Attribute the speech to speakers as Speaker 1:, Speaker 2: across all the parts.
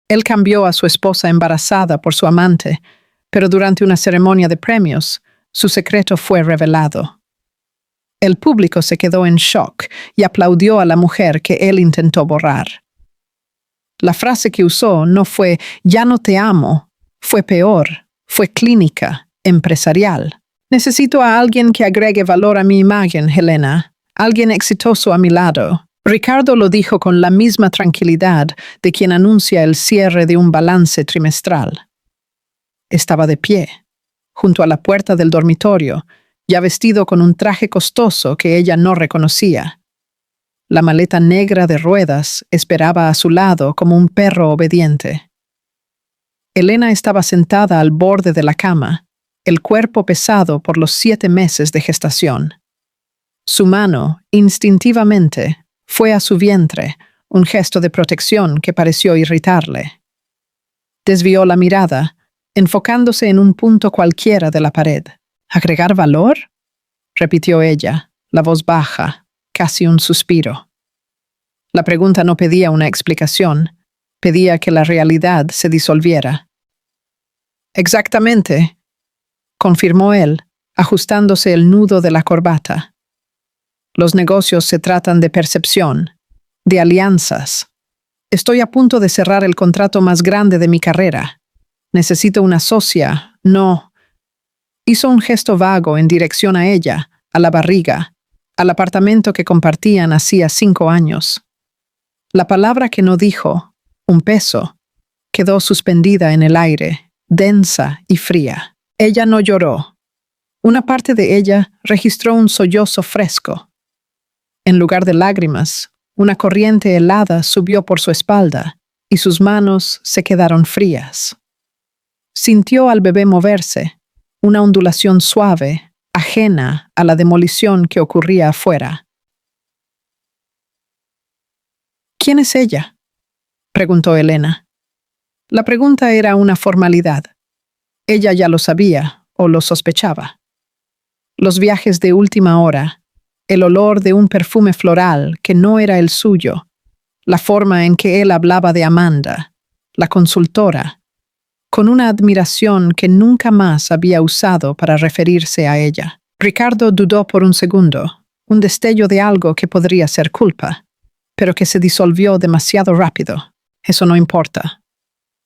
Speaker 1: Él cambió a su esposa embarazada por su amante, pero durante una ceremonia de premios, su secreto fue revelado. El público se quedó en shock y aplaudió a la mujer que él intentó borrar. La frase que usó no fue «ya no te amo», fue peor, fue clínica, empresarial. «Necesito a alguien que agregue valor a mi imagen, Helena, alguien exitoso a mi lado». Ricardo lo dijo con la misma tranquilidad de quien anuncia el cierre de un balance trimestral. Estaba de pie, junto a la puerta del dormitorio, ya vestido con un traje costoso que ella no reconocía. La maleta negra de ruedas esperaba a su lado como un perro obediente. Helena estaba sentada al borde de la cama, el cuerpo pesado por los 7 meses de gestación. Su mano, instintivamente, fue a su vientre, un gesto de protección que pareció irritarle. Desvió la mirada, enfocándose en un punto cualquiera de la pared. ¿Agregar valor?, repitió ella, la voz baja, casi un suspiro. La pregunta no pedía una explicación, pedía que la realidad se disolviera. Exactamente, confirmó él, ajustándose el nudo de la corbata. Los negocios se tratan de percepción, de alianzas. Estoy a punto de cerrar el contrato más grande de mi carrera. Necesito una socia, no. Hizo un gesto vago en dirección a ella, a la barriga, al apartamento que compartían hacía 5 años. La palabra que no dijo, un peso, quedó suspendida en el aire, densa y fría. Ella no lloró. Una parte de ella registró un sollozo fresco. En lugar de lágrimas, una corriente helada subió por su espalda y sus manos se quedaron frías. Sintió al bebé moverse, una ondulación suave, ajena a la demolición que ocurría afuera. ¿Quién es ella?, preguntó Helena. La pregunta era una formalidad. Ella ya lo sabía o lo sospechaba. Los viajes de última hora, el olor de un perfume floral que no era el suyo, la forma en que él hablaba de Amanda, la consultora, con una admiración que nunca más había usado para referirse a ella. Ricardo dudó por un segundo, un destello de algo que podría ser culpa, pero que se disolvió demasiado rápido. Eso no importa.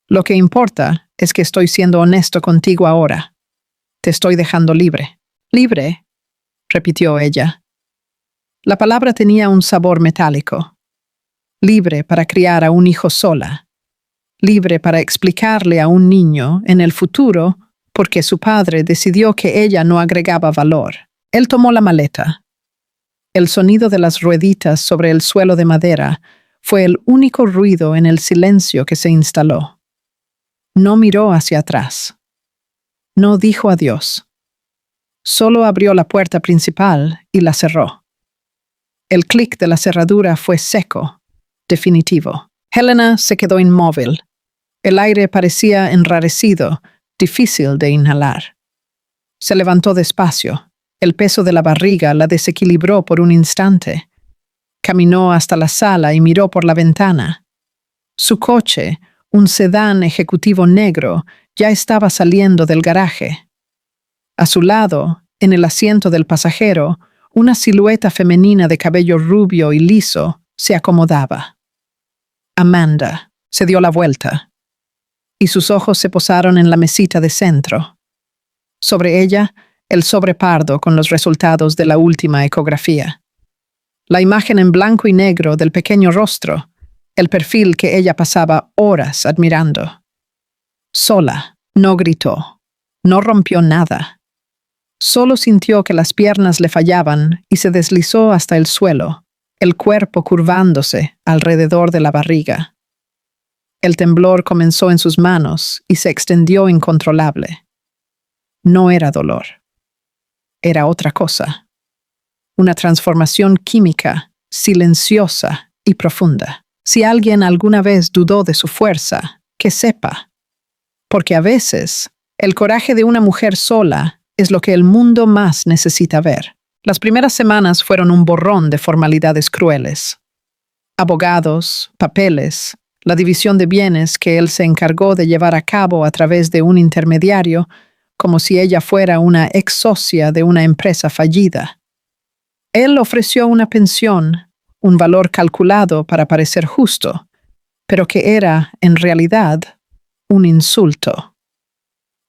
Speaker 1: Lo que importa es que estoy siendo honesto contigo ahora. Te estoy dejando libre. ¿Libre?, repitió ella. La palabra tenía un sabor metálico. Libre para criar a un hijo sola. Libre para explicarle a un niño, en el futuro, por qué su padre decidió que ella no agregaba valor. Él tomó la maleta. El sonido de las rueditas sobre el suelo de madera fue el único ruido en el silencio que se instaló. No miró hacia atrás. No dijo adiós. Solo abrió la puerta principal y la cerró. El clic de la cerradura fue seco, definitivo. Helena se quedó inmóvil. El aire parecía enrarecido, difícil de inhalar. Se levantó despacio. El peso de la barriga la desequilibró por un instante. Caminó hasta la sala y miró por la ventana. Su coche, un sedán ejecutivo negro, ya estaba saliendo del garaje. A su lado, en el asiento del pasajero, una silueta femenina de cabello rubio y liso se acomodaba. Amanda se dio la vuelta, y sus ojos se posaron en la mesita de centro. Sobre ella, el sobre pardo con los resultados de la última ecografía. La imagen en blanco y negro del pequeño rostro, el perfil que ella pasaba horas admirando. Sola, no gritó, no rompió nada. Solo sintió que las piernas le fallaban y se deslizó hasta el suelo, el cuerpo curvándose alrededor de la barriga. El temblor comenzó en sus manos y se extendió incontrolable. No era dolor. Era otra cosa. Una transformación química, silenciosa y profunda. Si alguien alguna vez dudó de su fuerza, que sepa. Porque a veces, el coraje de una mujer sola es lo que el mundo más necesita ver. Las primeras semanas fueron un borrón de formalidades crueles. Abogados, papeles, la división de bienes que él se encargó de llevar a cabo a través de un intermediario, como si ella fuera una ex socia de una empresa fallida. Él ofreció una pensión, un valor calculado para parecer justo, pero que era, en realidad, un insulto.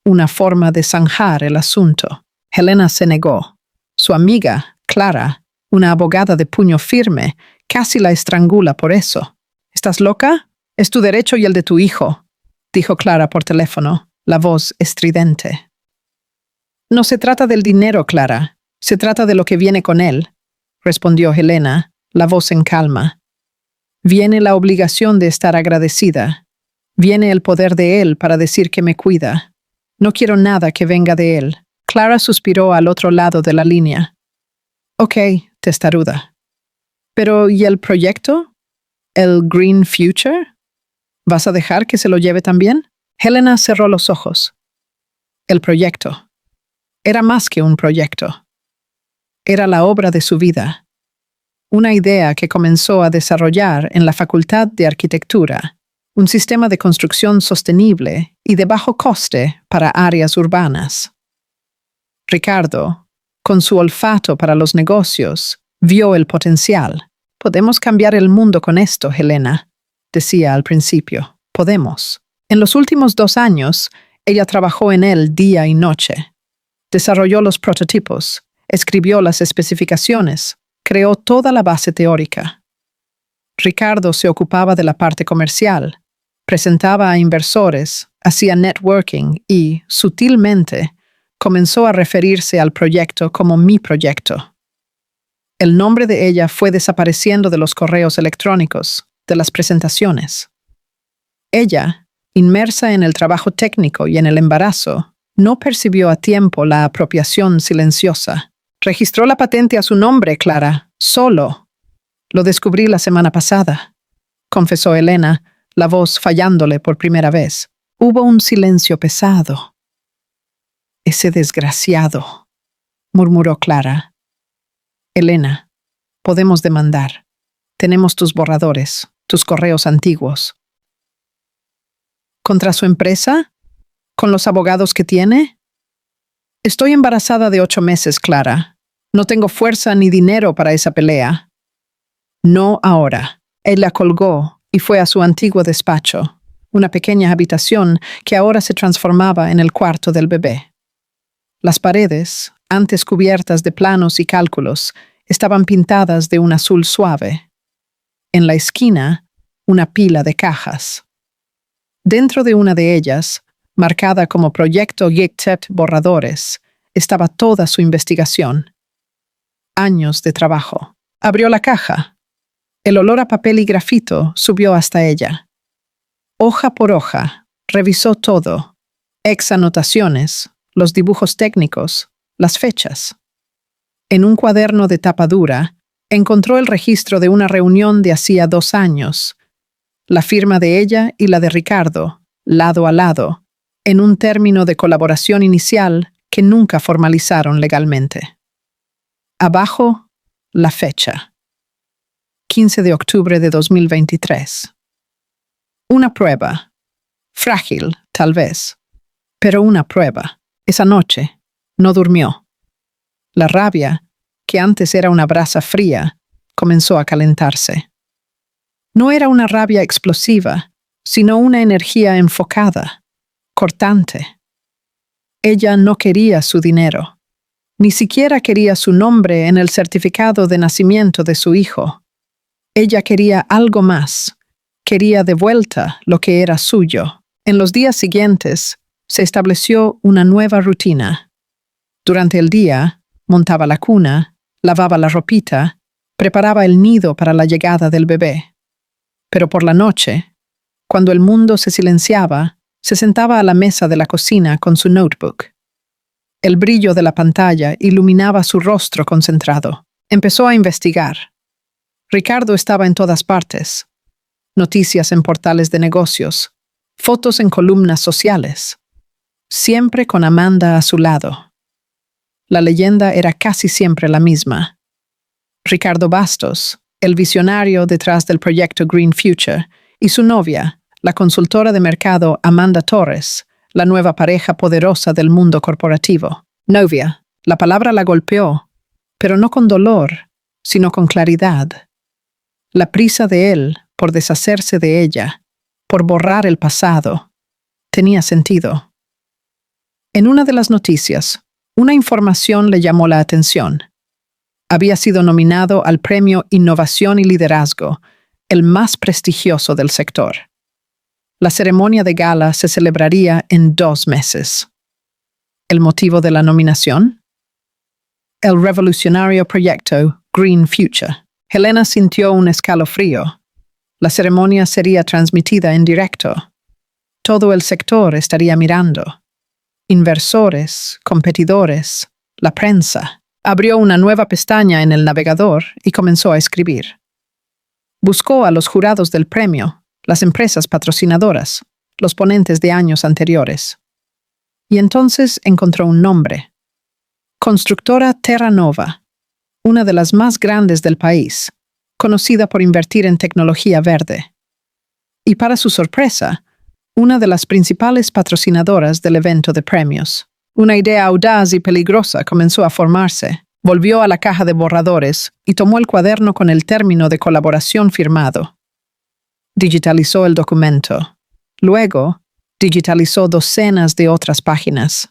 Speaker 1: Una forma de zanjar el asunto. Helena se negó. Su amiga, Clara, una abogada de puño firme, casi la estrangula por eso. ¿Estás loca? Es tu derecho y el de tu hijo, dijo Clara por teléfono, la voz estridente. No se trata del dinero, Clara. Se trata de lo que viene con él, respondió Helena, la voz en calma. Viene la obligación de estar agradecida. Viene el poder de él para decir que me cuida. No quiero nada que venga de él. Clara suspiró al otro lado de la línea. Ok, testaruda. Pero, ¿y el proyecto? ¿El Green Future? ¿Vas a dejar que se lo lleve también? Helena cerró los ojos. El proyecto. Era más que un proyecto. Era la obra de su vida. Una idea que comenzó a desarrollar en la Facultad de Arquitectura, un sistema de construcción sostenible y de bajo coste para áreas urbanas. Ricardo, con su olfato para los negocios, vio el potencial. Podemos cambiar el mundo con esto, Helena, decía al principio. Podemos. En los últimos 2 años, ella trabajó en él día y noche. Desarrolló los prototipos, escribió las especificaciones, creó toda la base teórica. Ricardo se ocupaba de la parte comercial, presentaba a inversores, hacía networking y, sutilmente, comenzó a referirse al proyecto como mi proyecto. El nombre de ella fue desapareciendo de los correos electrónicos, de las presentaciones. Ella, inmersa en el trabajo técnico y en el embarazo, no percibió a tiempo la apropiación silenciosa. Registró la patente a su nombre, Clara, solo. Lo descubrí la semana pasada, confesó Helena, la voz fallándole por primera vez. Hubo un silencio pesado. Ese desgraciado, murmuró Clara. Helena, podemos demandar. Tenemos tus borradores, tus correos antiguos. ¿Contra su empresa? ¿Con los abogados que tiene? Estoy embarazada de 8 meses, Clara. No tengo fuerza ni dinero para esa pelea. No ahora. Él la colgó y fue a su antiguo despacho, una pequeña habitación que ahora se transformaba en el cuarto del bebé. Las paredes, antes cubiertas de planos y cálculos, estaban pintadas de un azul suave. En la esquina, una pila de cajas. Dentro de una de ellas, marcada como Proyecto Gictet Borradores, estaba toda su investigación. Años de trabajo. Abrió la caja. El olor a papel y grafito subió hasta ella. Hoja por hoja, revisó todo. Anotaciones, los dibujos técnicos, las fechas. En un cuaderno de tapa dura, encontró el registro de una reunión de hacía 2 años. La firma de ella y la de Ricardo, lado a lado, en un término de colaboración inicial que nunca formalizaron legalmente. Abajo, la fecha. 15 de octubre de 2023. Una prueba. Frágil, tal vez, pero una prueba. Esa noche, no durmió. La rabia, que antes era una brasa fría, comenzó a calentarse. No era una rabia explosiva, sino una energía enfocada, cortante. Ella no quería su dinero. Ni siquiera quería su nombre en el certificado de nacimiento de su hijo. Ella quería algo más. Quería de vuelta lo que era suyo. En los días siguientes, se estableció una nueva rutina. Durante el día, montaba la cuna, lavaba la ropita, preparaba el nido para la llegada del bebé. Pero por la noche, cuando el mundo se silenciaba, se sentaba a la mesa de la cocina con su notebook. El brillo de la pantalla iluminaba su rostro concentrado. Empezó a investigar. Ricardo estaba en todas partes. Noticias en portales de negocios, fotos en columnas sociales. Siempre con Amanda a su lado. La leyenda era casi siempre la misma. Ricardo Bastos, el visionario detrás del proyecto Green Future, y su novia, la consultora de mercado Amanda Torres, la nueva pareja poderosa del mundo corporativo. Novia, la palabra la golpeó, pero no con dolor, sino con claridad. La prisa de él por deshacerse de ella, por borrar el pasado, tenía sentido. En una de las noticias, una información le llamó la atención. Había sido nominado al Premio Innovación y Liderazgo, el más prestigioso del sector. La ceremonia de gala se celebraría en 2 meses. ¿El motivo de la nominación? El revolucionario proyecto Green Future. Helena sintió un escalofrío. La ceremonia sería transmitida en directo. Todo el sector estaría mirando. Inversores, competidores, la prensa. Abrió una nueva pestaña en el navegador y comenzó a escribir. Buscó a los jurados del premio, las empresas patrocinadoras, los ponentes de años anteriores. Y entonces encontró un nombre. Constructora Terra Nova, una de las más grandes del país, conocida por invertir en tecnología verde. Y para su sorpresa, una de las principales patrocinadoras del evento de premios. Una idea audaz y peligrosa comenzó a formarse. Volvió a la caja de borradores y tomó el cuaderno con el término de colaboración firmado. Digitalizó el documento. Luego, digitalizó docenas de otras páginas.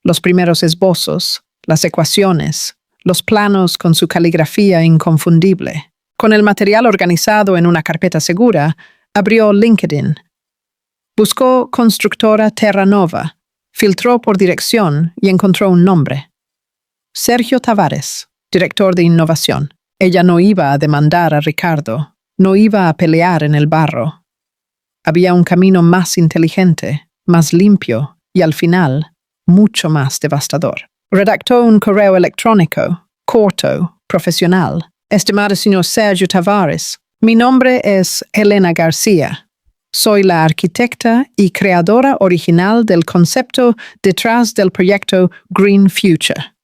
Speaker 1: Los primeros esbozos, las ecuaciones, los planos con su caligrafía inconfundible. Con el material organizado en una carpeta segura, abrió LinkedIn. Buscó Constructora Terra Nova, filtró por dirección y encontró un nombre. Sergio Tavares, director de innovación. Ella no iba a demandar a Ricardo, no iba a pelear en el barro. Había un camino más inteligente, más limpio y al final, mucho más devastador. Redactó un correo electrónico, corto, profesional. Estimado señor Sergio Tavares, mi nombre es Helena García. Soy la arquitecta y creadora original del concepto detrás del proyecto Green Future.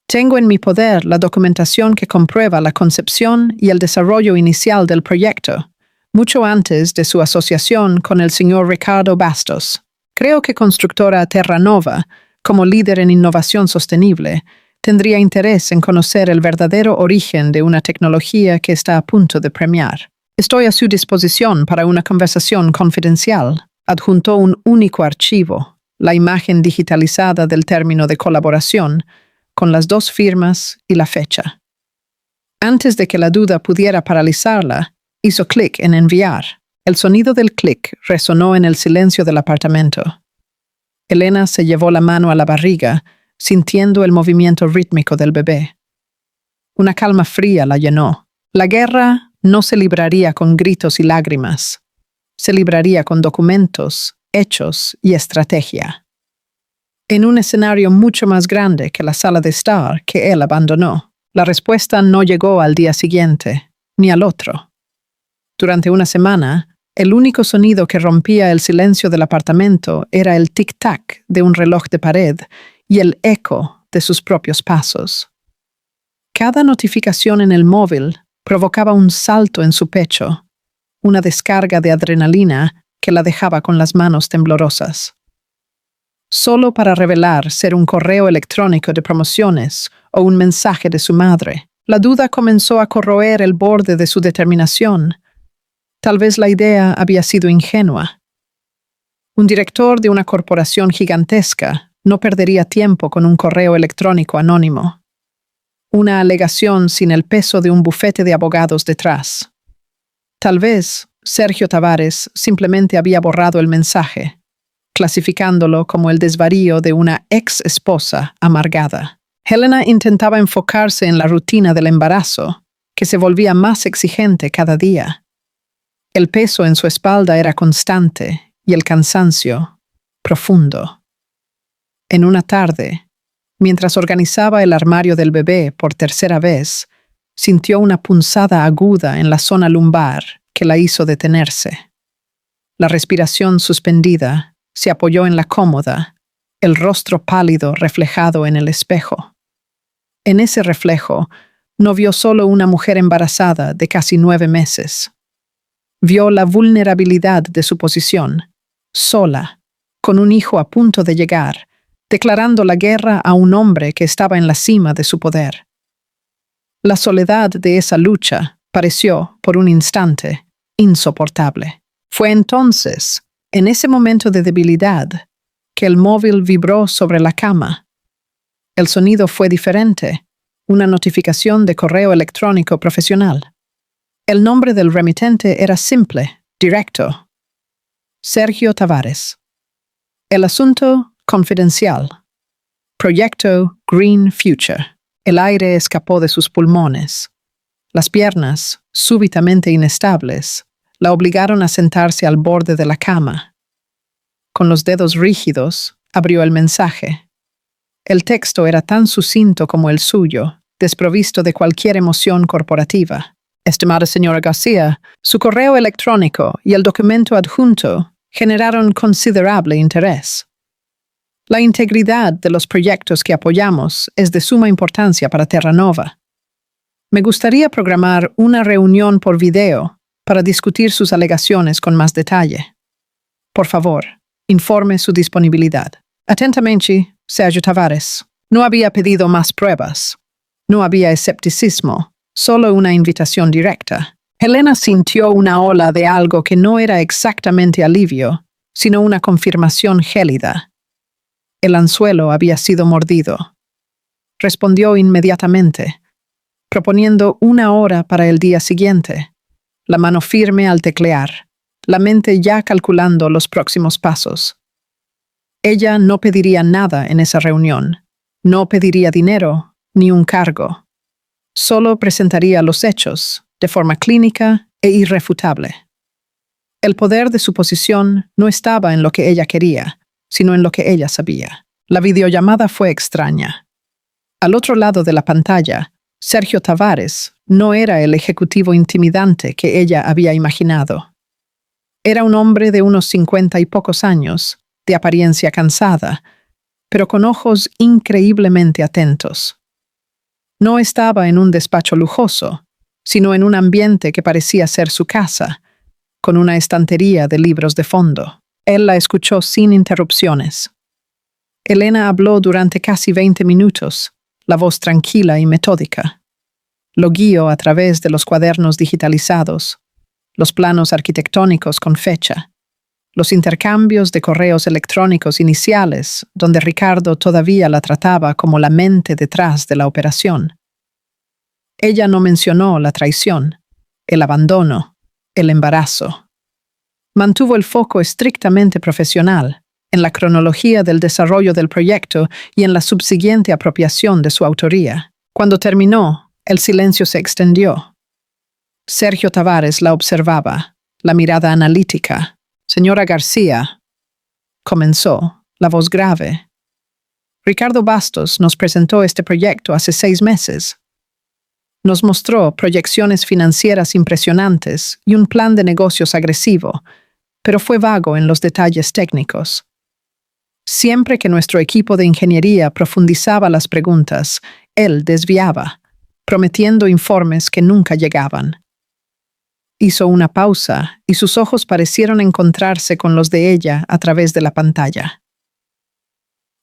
Speaker 1: Tengo en mi poder la documentación que comprueba la concepción y el desarrollo inicial del proyecto, mucho antes de su asociación con el señor Ricardo Bastos. Creo que Constructora Terra Nova, como líder en innovación sostenible, tendría interés en conocer el verdadero origen de una tecnología que está a punto de premiar. Estoy a su disposición para una conversación confidencial. Adjuntó un único archivo, la imagen digitalizada del término de colaboración, con las 2 firmas y la fecha. Antes de que la duda pudiera paralizarla, hizo clic en enviar. El sonido del clic resonó en el silencio del apartamento. Helena se llevó la mano a la barriga, sintiendo el movimiento rítmico del bebé. Una calma fría la llenó. La guerra no se libraría con gritos y lágrimas. Se libraría con documentos, hechos y estrategia. En un escenario mucho más grande que la sala de estar que él abandonó, la respuesta no llegó al día siguiente, ni al otro. Durante una semana, el único sonido que rompía el silencio del apartamento era el tic-tac de un reloj de pared y el eco de sus propios pasos. Cada notificación en el móvil provocaba un salto en su pecho, una descarga de adrenalina que la dejaba con las manos temblorosas. Solo para revelar ser un correo electrónico de promociones o un mensaje de su madre, la duda comenzó a corroer el borde de su determinación. Tal vez la idea había sido ingenua. Un director de una corporación gigantesca no perdería tiempo con un correo electrónico anónimo. Una alegación sin el peso de un bufete de abogados detrás. Tal vez Sergio Tavares simplemente había borrado el mensaje, clasificándolo como el desvarío de una ex esposa amargada. Helena intentaba enfocarse en la rutina del embarazo, que se volvía más exigente cada día. El peso en su espalda era constante y el cansancio profundo. En una tarde, mientras organizaba el armario del bebé por tercera vez, sintió una punzada aguda en la zona lumbar que la hizo detenerse. La respiración suspendida se apoyó en la cómoda, el rostro pálido reflejado en el espejo. En ese reflejo, no vio solo una mujer embarazada de casi 9 meses. Vio la vulnerabilidad de su posición, sola, con un hijo a punto de llegar, declarando la guerra a un hombre que estaba en la cima de su poder. La soledad de esa lucha pareció, por un instante, insoportable. Fue entonces, en ese momento de debilidad, que el móvil vibró sobre la cama. El sonido fue diferente, una notificación de correo electrónico profesional. El nombre del remitente era simple, directo. Sergio Tavares. El asunto, confidencial. Proyecto Green Future. El aire escapó de sus pulmones. Las piernas, súbitamente inestables, la obligaron a sentarse al borde de la cama. Con los dedos rígidos, abrió el mensaje. El texto era tan sucinto como el suyo, desprovisto de cualquier emoción corporativa. Estimada señora García, su correo electrónico y el documento adjunto generaron considerable interés. La integridad de los proyectos que apoyamos es de suma importancia para Terranova. Me gustaría programar una reunión por video para discutir sus alegaciones con más detalle. Por favor, informe su disponibilidad. Atentamente, Sergio Tavares. No había pedido más pruebas. No había escepticismo, solo una invitación directa. Elena sintió una ola de algo que no era exactamente alivio, sino una confirmación gélida. El anzuelo había sido mordido. Respondió inmediatamente, proponiendo una hora para el día siguiente, la mano firme al teclear, la mente ya calculando los próximos pasos. Ella no pediría nada en esa reunión, no pediría dinero ni un cargo. Solo presentaría los hechos, de forma clínica e irrefutable. El poder de su posición no estaba en lo que ella quería, sino en lo que ella sabía. La videollamada fue extraña. Al otro lado de la pantalla, Sergio Tavares no era el ejecutivo intimidante que ella había imaginado. Era un hombre de unos 50 y pocos años, de apariencia cansada, pero con ojos increíblemente atentos. No estaba en un despacho lujoso, sino en un ambiente que parecía ser su casa, con una estantería de libros de fondo. Él la escuchó sin interrupciones. Elena habló durante casi 20 minutos, la voz tranquila y metódica. Lo guió a través de los cuadernos digitalizados, los planos arquitectónicos con fecha, los intercambios de correos electrónicos iniciales, donde Ricardo todavía la trataba como la mente detrás de la operación. Ella no mencionó la traición, el abandono, el embarazo. Mantuvo el foco estrictamente profesional, en la cronología del desarrollo del proyecto y en la subsiguiente apropiación de su autoría. Cuando terminó, el silencio se extendió. Sergio Tavares la observaba, la mirada analítica. Señora García, comenzó, la voz grave. Ricardo Bastos nos presentó este proyecto hace 6 meses. Nos mostró proyecciones financieras impresionantes y un plan de negocios agresivo, pero fue vago en los detalles técnicos. Siempre que nuestro equipo de ingeniería profundizaba las preguntas, él desviaba, prometiendo informes que nunca llegaban. Hizo una pausa y sus ojos parecieron encontrarse con los de ella a través de la pantalla.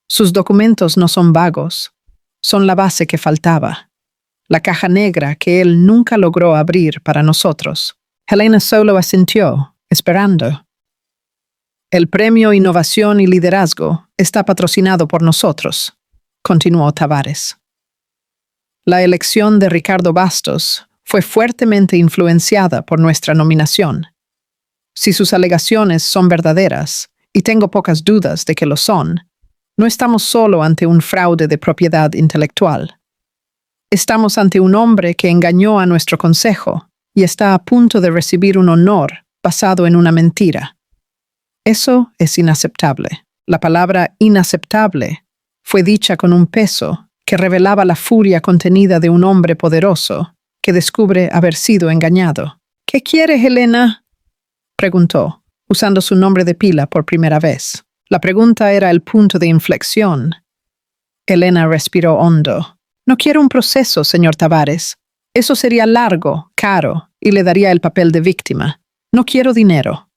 Speaker 1: Sus documentos no son vagos, son la base que faltaba, la caja negra que él nunca logró abrir para nosotros. Elena solo asintió, esperando. El premio Innovación y Liderazgo está patrocinado por nosotros, continuó Tavares. La elección de Ricardo Bastos fue fuertemente influenciada por nuestra nominación. Si sus alegaciones son verdaderas, y tengo pocas dudas de que lo son, no estamos solo ante un fraude de propiedad intelectual. Estamos ante un hombre que engañó a nuestro consejo y está a punto de recibir un honor basado en una mentira. Eso es inaceptable. La palabra inaceptable fue dicha con un peso que revelaba la furia contenida de un hombre poderoso que descubre haber sido engañado. ¿Qué quiere, Elena?, preguntó, usando su nombre de pila por primera vez. La pregunta era el punto de inflexión. Elena respiró hondo. No quiero un proceso, señor Tavares. Eso sería largo, caro, y le daría el papel de víctima. No quiero dinero.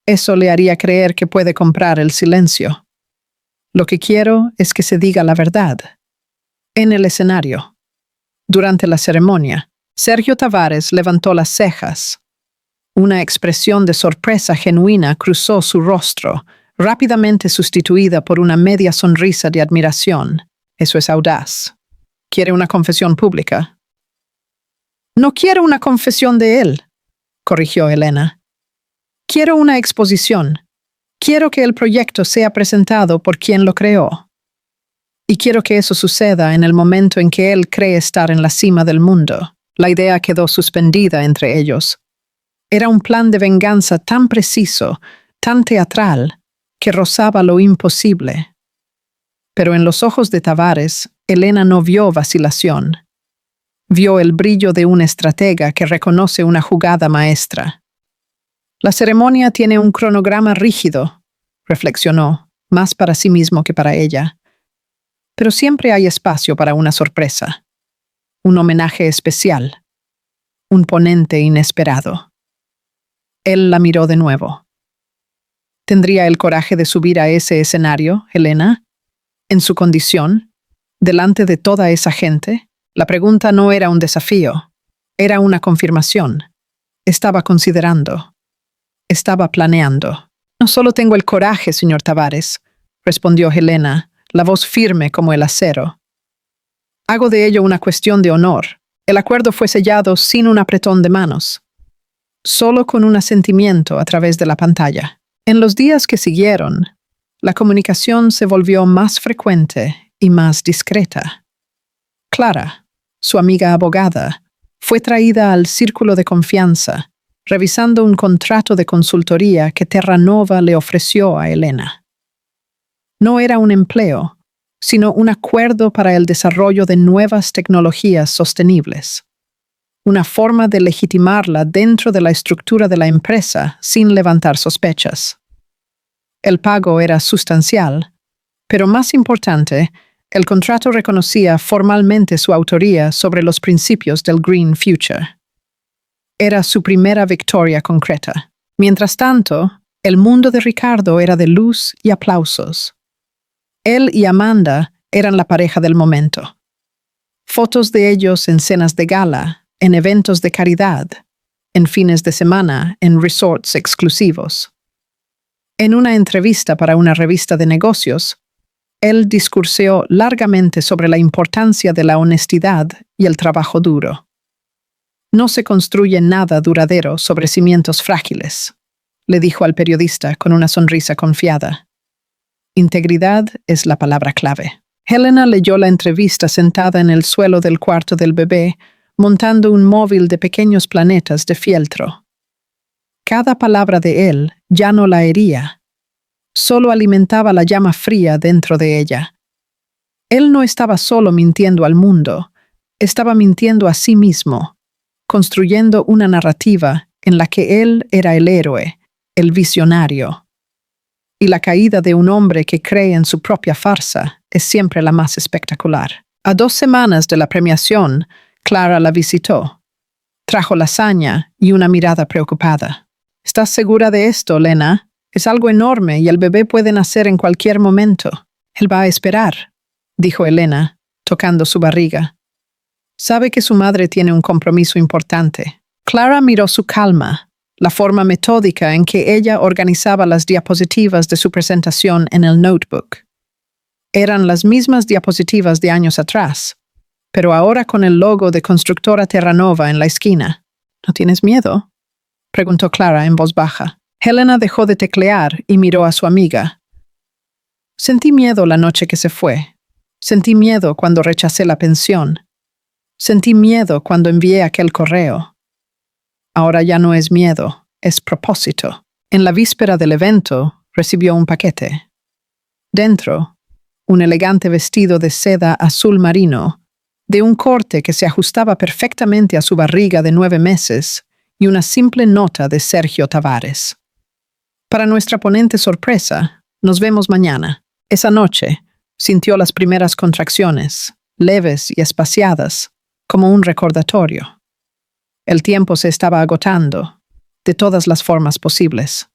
Speaker 1: Eso le haría creer que puede comprar el silencio. Lo que quiero es que se diga la verdad. En el escenario. Durante la ceremonia, Sergio Tavares levantó las cejas. Una expresión de sorpresa genuina cruzó su rostro, rápidamente sustituida por una media sonrisa de admiración. Eso es audaz. ¿Quiere una confesión pública? No quiero una confesión de él, corrigió Elena. Quiero una exposición. Quiero que el proyecto sea presentado por quien lo creó. Y quiero que eso suceda en el momento en que él cree estar en la cima del mundo. La idea quedó suspendida entre ellos. Era un plan de venganza tan preciso, tan teatral, que rozaba lo imposible. Pero en los ojos de Tavares, Elena no vio vacilación. Vio el brillo de un estratega que reconoce una jugada maestra. La ceremonia tiene un cronograma rígido, reflexionó, más para sí mismo que para ella. Pero siempre hay espacio para una sorpresa, un homenaje especial, un ponente inesperado. Él la miró de nuevo. ¿Tendría el coraje de subir a ese escenario, Elena? ¿En su condición? ¿Delante de toda esa gente? La pregunta no era un desafío, era una confirmación. Estaba considerando. Estaba planeando. No solo tengo el coraje, señor Tavares, respondió Helena, la voz firme como el acero. Hago de ello una cuestión de honor. El acuerdo fue sellado sin un apretón de manos, solo con un asentimiento a través de la pantalla. En los días que siguieron, la comunicación se volvió más frecuente y más discreta. Clara, su amiga abogada, fue traída al círculo de confianza, revisando un contrato de consultoría que Terranova le ofreció a Elena. No era un empleo, sino un acuerdo para el desarrollo de nuevas tecnologías sostenibles. Una forma de legitimarla dentro de la estructura de la empresa sin levantar sospechas. El pago era sustancial, pero más importante, el contrato reconocía formalmente su autoría sobre los principios del Green Future. Era su primera victoria concreta. Mientras tanto, el mundo de Ricardo era de luz y aplausos. Él y Amanda eran la pareja del momento. Fotos de ellos en cenas de gala, en eventos de caridad, en fines de semana, en resorts exclusivos. En una entrevista para una revista de negocios, él discurseó largamente sobre la importancia de la honestidad y el trabajo duro. No se construye nada duradero sobre cimientos frágiles, le dijo al periodista con una sonrisa confiada. Integridad es la palabra clave. Helena leyó la entrevista sentada en el suelo del cuarto del bebé, montando un móvil de pequeños planetas de fieltro. Cada palabra de él ya no la hería, solo alimentaba la llama fría dentro de ella. Él no estaba solo mintiendo al mundo, estaba mintiendo a sí mismo, construyendo una narrativa en la que él era el héroe, el visionario. Y la caída de un hombre que cree en su propia farsa es siempre la más espectacular. A 2 semanas de la premiación, Clara la visitó. Trajo lasaña y una mirada preocupada. ¿Estás segura de esto, Lena? Es algo enorme y el bebé puede nacer en cualquier momento. Él va a esperar, dijo Elena, tocando su barriga. Sabe que su madre tiene un compromiso importante. Clara miró su calma, la forma metódica en que ella organizaba las diapositivas de su presentación en el notebook. Eran las mismas diapositivas de años atrás, pero ahora con el logo de Constructora Terranova en la esquina. ¿No tienes miedo?, preguntó Clara en voz baja. Helena dejó de teclear y miró a su amiga. Sentí miedo la noche que se fue. Sentí miedo cuando rechacé la pensión. Sentí miedo cuando envié aquel correo. Ahora ya no es miedo, es propósito. En la víspera del evento, recibió un paquete. Dentro, un elegante vestido de seda azul marino, de un corte que se ajustaba perfectamente a su barriga de 9 meses, y una simple nota de Sergio Tavares. Para nuestra ponente sorpresa, nos vemos mañana. Esa noche, sintió las primeras contracciones, leves y espaciadas, como un recordatorio. El tiempo se estaba agotando. de todas las formas posibles.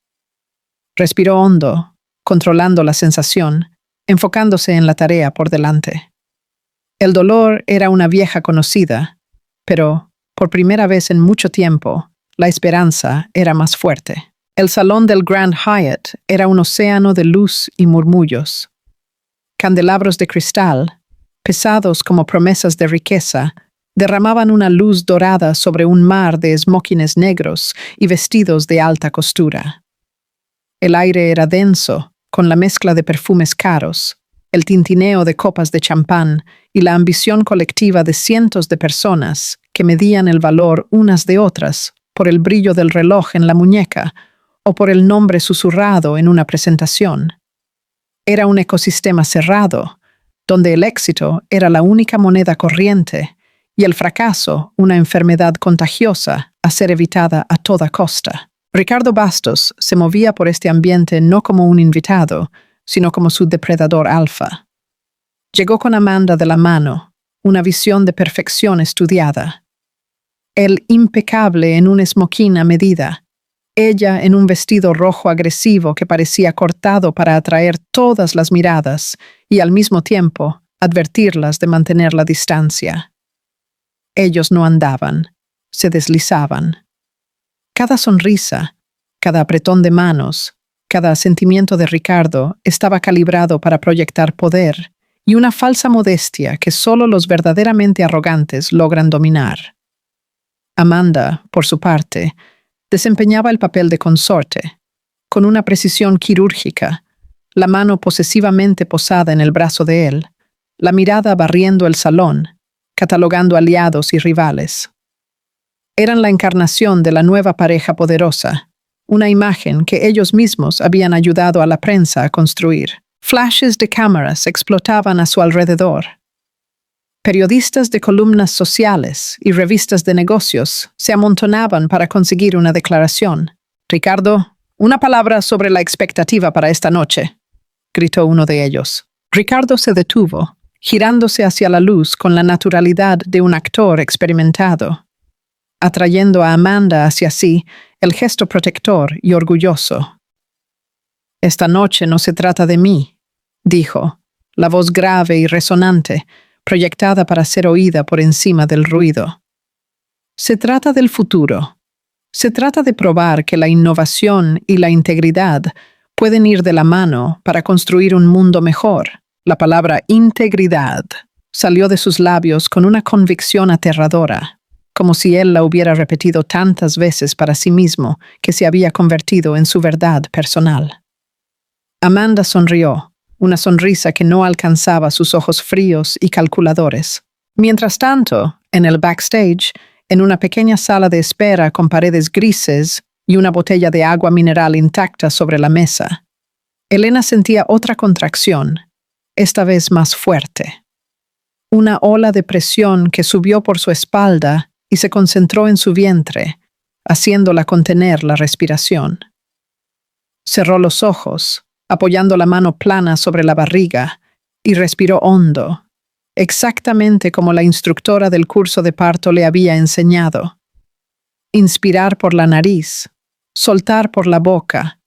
Speaker 1: Respiró hondo, controlando la sensación, enfocándose en la tarea por delante. El dolor era una vieja conocida, pero, por primera vez en mucho tiempo, la esperanza era más fuerte. El salón del Grand Hyatt era un océano de luz y murmullos. Candelabros de cristal, pesados como promesas de riqueza, derramaban una luz dorada sobre un mar de esmokines negros y vestidos de alta costura. El aire era denso, con la mezcla de perfumes caros, el tintineo de copas de champán y la ambición colectiva de cientos de personas que medían el valor unas de otras por el brillo del reloj en la muñeca o por el nombre susurrado en una presentación. Era un ecosistema cerrado, donde el éxito era la única moneda corriente y el fracaso una enfermedad contagiosa a ser evitada a toda costa. Ricardo Bastos se movía por este ambiente no como un invitado, sino como su depredador alfa. Llegó con Amanda de la mano, una visión de perfección estudiada. Él impecable en un smoking a medida, ella en un vestido rojo agresivo que parecía cortado para atraer todas las miradas y al mismo tiempo advertirlas de mantener la distancia. Ellos no andaban, se deslizaban. Cada sonrisa, cada apretón de manos, cada sentimiento de Ricardo estaba calibrado para proyectar poder y una falsa modestia que solo los verdaderamente arrogantes logran dominar. Amanda, por su parte, desempeñaba el papel de consorte, con una precisión quirúrgica, la mano posesivamente posada en el brazo de él, la mirada barriendo el salón, catalogando aliados y rivales. Eran la encarnación de la nueva pareja poderosa, una imagen que ellos mismos habían ayudado a la prensa a construir. Flashes de cámaras explotaban a su alrededor. Periodistas de columnas sociales y revistas de negocios se amontonaban para conseguir una declaración. «Ricardo, una palabra sobre la expectativa para esta noche», gritó uno de ellos. Ricardo se detuvo, girándose hacia la luz con la naturalidad de un actor experimentado, atrayendo a Amanda hacia sí el gesto protector y orgulloso. «Esta noche no se trata de mí», dijo, la voz grave y resonante, proyectada para ser oída por encima del ruido. Se trata del futuro. Se trata de probar que la innovación y la integridad pueden ir de la mano para construir un mundo mejor. La palabra integridad salió de sus labios con una convicción aterradora, como si él la hubiera repetido tantas veces para sí mismo que se había convertido en su verdad personal. Amanda sonrió, una sonrisa que no alcanzaba sus ojos fríos y calculadores. Mientras tanto, en el backstage, en una pequeña sala de espera con paredes grises y una botella de agua mineral intacta sobre la mesa, Elena sentía otra contracción, esta vez más fuerte. Una ola de presión que subió por su espalda y se concentró en su vientre, haciéndola contener la respiración. Cerró los ojos, apoyando la mano plana sobre la barriga, y respiró hondo, exactamente como la instructora del curso de parto le había enseñado. Inspirar por la nariz, soltar por la boca.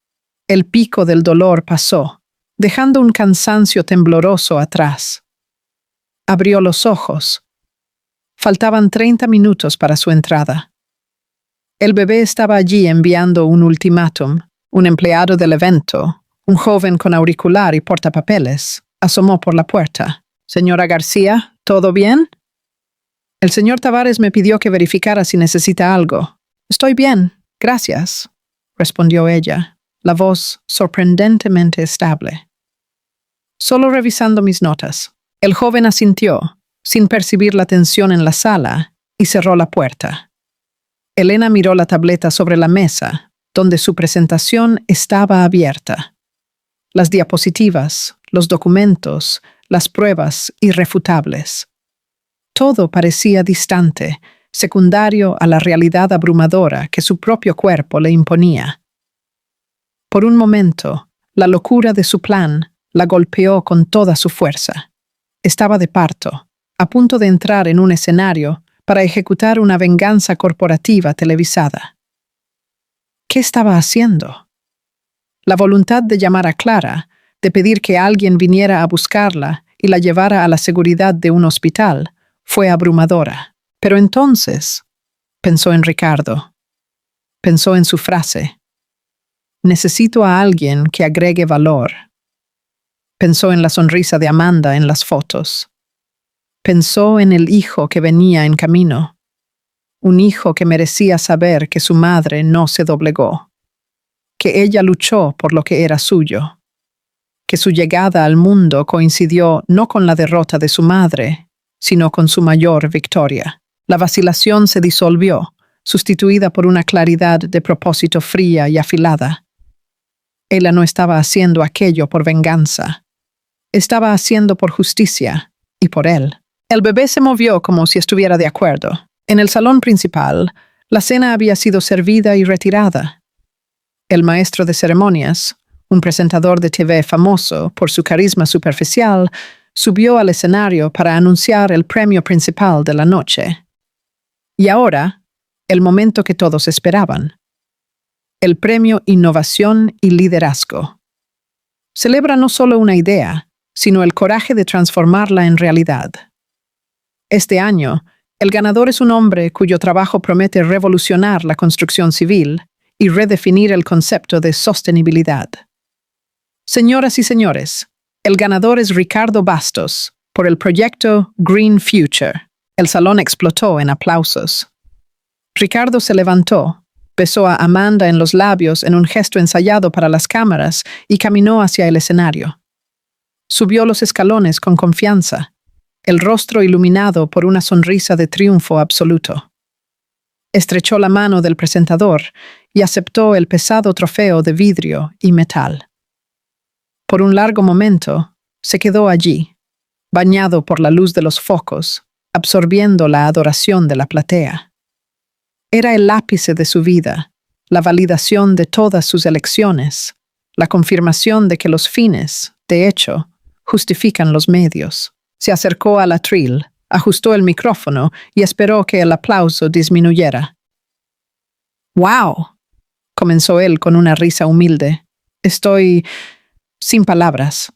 Speaker 1: El pico del dolor pasó, dejando un cansancio tembloroso atrás. Abrió los ojos. Faltaban 30 minutos para su entrada. El bebé estaba allí enviando un ultimátum. Un empleado del evento, un joven con auricular y portapapeles, asomó por la puerta. «Señora García, ¿todo bien?» «El señor Tavares me pidió que verificara si necesita algo». «Estoy bien, gracias», respondió ella, la voz sorprendentemente estable. «Solo revisando mis notas». El joven asintió, sin percibir la tensión en la sala, y cerró la puerta. Elena miró la tableta sobre la mesa, donde su presentación estaba abierta. Las diapositivas, los documentos, las pruebas irrefutables. Todo parecía distante, secundario a la realidad abrumadora que su propio cuerpo le imponía. Por un momento, la locura de su plan la golpeó con toda su fuerza. Estaba de parto, a punto de entrar en un escenario para ejecutar una venganza corporativa televisada. ¿Qué estaba haciendo? La voluntad de llamar a Clara, de pedir que alguien viniera a buscarla y la llevara a la seguridad de un hospital, fue abrumadora. Pero entonces, pensó en Ricardo. Pensó en su frase. Necesito a alguien que agregue valor. Pensó en la sonrisa de Amanda en las fotos. Pensó en el hijo que venía en camino. Un hijo que merecía saber que su madre no se doblegó. Que ella luchó por lo que era suyo. Que su llegada al mundo coincidió no con la derrota de su madre, sino con su mayor victoria. La vacilación se disolvió, sustituida por una claridad de propósito fría y afilada. Ella no estaba haciendo aquello por venganza. Estaba haciendo por justicia, y por él. El bebé se movió como si estuviera de acuerdo. En el salón principal, la cena había sido servida y retirada. El maestro de ceremonias, un presentador de TV famoso por su carisma superficial, subió al escenario para anunciar el premio principal de la noche. Y ahora, el momento que todos esperaban. El premio Innovación y Liderazgo. Celebra no solo una idea, sino el coraje de transformarla en realidad. Este año, el ganador es un hombre cuyo trabajo promete revolucionar la construcción civil y redefinir el concepto de sostenibilidad. Señoras y señores, el ganador es Ricardo Bastos, por el proyecto Green Future. El salón explotó en aplausos. Ricardo se levantó, besó a Amanda en los labios en un gesto ensayado para las cámaras y caminó hacia el escenario. Subió los escalones con confianza, el rostro iluminado por una sonrisa de triunfo absoluto. Estrechó la mano del presentador y aceptó el pesado trofeo de vidrio y metal. Por un largo momento, se quedó allí, bañado por la luz de los focos, absorbiendo la adoración de la platea. Era el ápice de su vida, la validación de todas sus elecciones, la confirmación de que los fines, de hecho, justifican los medios. Se acercó al atril, ajustó el micrófono y esperó que el aplauso disminuyera. «¡Wow!», comenzó él con una risa humilde. «Estoy sin palabras.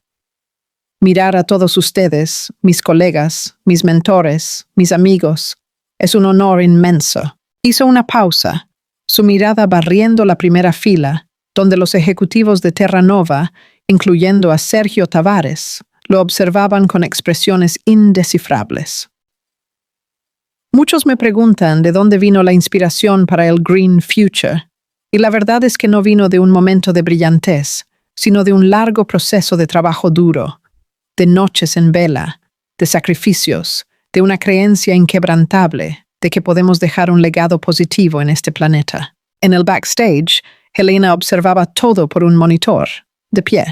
Speaker 1: Mirar a todos ustedes, mis colegas, mis mentores, mis amigos, es un honor inmenso». Hizo una pausa, su mirada barriendo la primera fila, donde los ejecutivos de Terranova, incluyendo a Sergio Tavares, lo observaban con expresiones indescifrables. Muchos me preguntan de dónde vino la inspiración para el Green Future, y la verdad es que no vino de un momento de brillantez, sino de un largo proceso de trabajo duro, de noches en vela, de sacrificios, de una creencia inquebrantable de que podemos dejar un legado positivo en este planeta. En el backstage, Helena observaba todo por un monitor, de pie.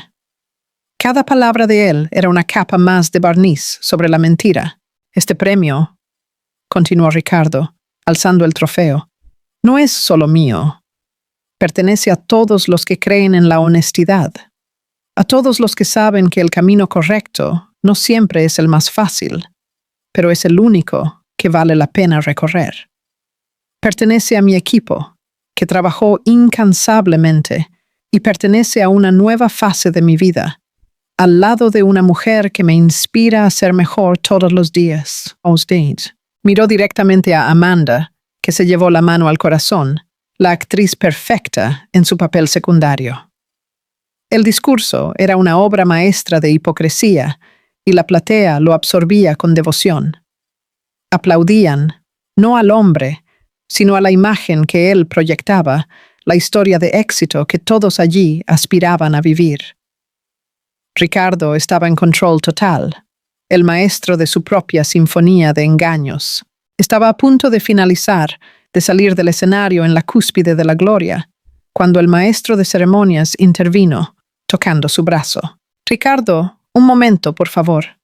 Speaker 1: Cada palabra de él era una capa más de barniz sobre la mentira. Este premio, continuó Ricardo, alzando el trofeo, no es solo mío. Pertenece a todos los que creen en la honestidad, a todos los que saben que el camino correcto no siempre es el más fácil, pero es el único que vale la pena recorrer. Pertenece a mi equipo, que trabajó incansablemente, y pertenece a una nueva fase de mi vida, al lado de una mujer que me inspira a ser mejor todos los días. Miró directamente a Amanda, que se llevó la mano al corazón, la actriz perfecta en su papel secundario. El discurso era una obra maestra de hipocresía, y la platea lo absorbía con devoción. Aplaudían, no al hombre, sino a la imagen que él proyectaba, la historia de éxito que todos allí aspiraban a vivir. Ricardo estaba en control total, el maestro de su propia sinfonía de engaños. Estaba a punto de finalizar, de salir del escenario en la cúspide de la gloria, cuando el maestro de ceremonias intervino, tocando su brazo. «Ricardo, un momento, por favor»,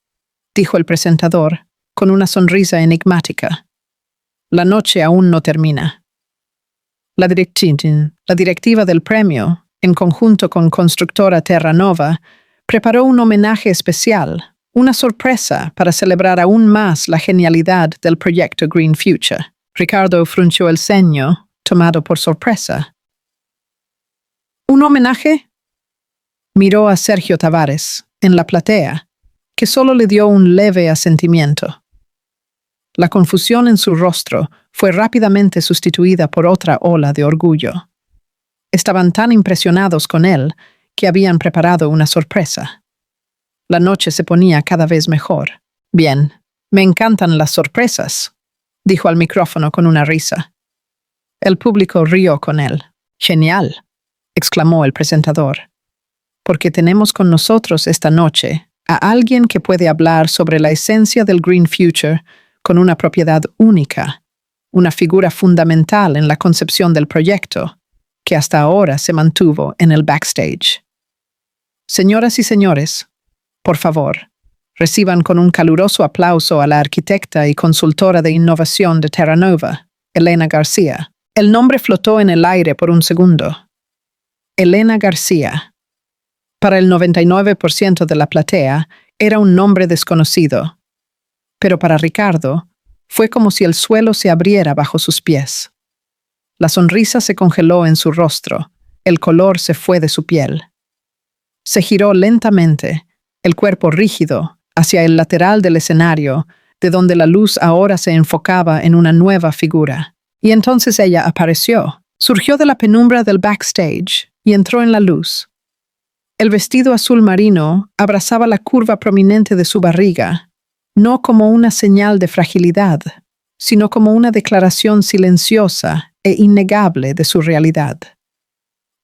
Speaker 1: dijo el presentador, con una sonrisa enigmática. «La noche aún no termina». La directiva del premio, en conjunto con Constructora Terranova, preparó un homenaje especial, una sorpresa para celebrar aún más la genialidad del proyecto Green Future. Ricardo frunció el ceño, tomado por sorpresa. ¿Un homenaje? Miró a Sergio Tavares, en la platea, que solo le dio un leve asentimiento. La confusión en su rostro fue rápidamente sustituida por otra ola de orgullo. Estaban tan impresionados con él que habían preparado una sorpresa. La noche se ponía cada vez mejor. Bien, me encantan las sorpresas, dijo al micrófono con una risa. El público rió con él. Genial, exclamó el presentador, porque tenemos con nosotros esta noche a alguien que puede hablar sobre la esencia del Green Future con una propiedad única, una figura fundamental en la concepción del proyecto, que hasta ahora se mantuvo en el backstage. Señoras y señores, por favor, reciban con un caluroso aplauso a la arquitecta y consultora de innovación de Terra Nova, Elena García. El nombre flotó en el aire por un segundo. Elena García. Para el 99% de la platea, era un nombre desconocido. Pero para Ricardo, fue como si el suelo se abriera bajo sus pies. La sonrisa se congeló en su rostro, el color se fue de su piel. Se giró lentamente, el cuerpo rígido, hacia el lateral del escenario, de donde la luz ahora se enfocaba en una nueva figura. Y entonces ella apareció, surgió de la penumbra del backstage y entró en la luz. El vestido azul marino abrazaba la curva prominente de su barriga, no como una señal de fragilidad, sino como una declaración silenciosa e innegable de su realidad.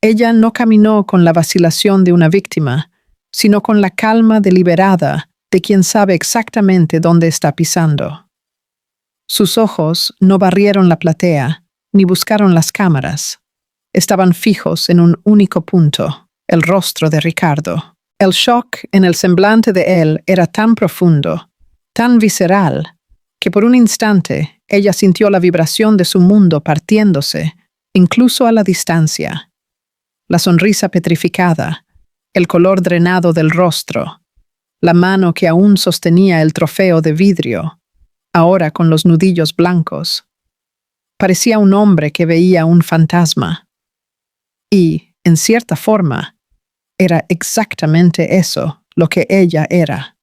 Speaker 1: Ella no caminó con la vacilación de una víctima, sino con la calma deliberada de quien sabe exactamente dónde está pisando. Sus ojos no barrieron la platea, ni buscaron las cámaras. Estaban fijos en un único punto, el rostro de Ricardo. El shock en el semblante de él era tan profundo, tan visceral, que por un instante ella sintió la vibración de su mundo partiéndose, incluso a la distancia. La sonrisa petrificada, el color drenado del rostro, la mano que aún sostenía el trofeo de vidrio, ahora con los nudillos blancos. Parecía un hombre que veía un fantasma. Y, en cierta forma, era exactamente eso lo que ella era.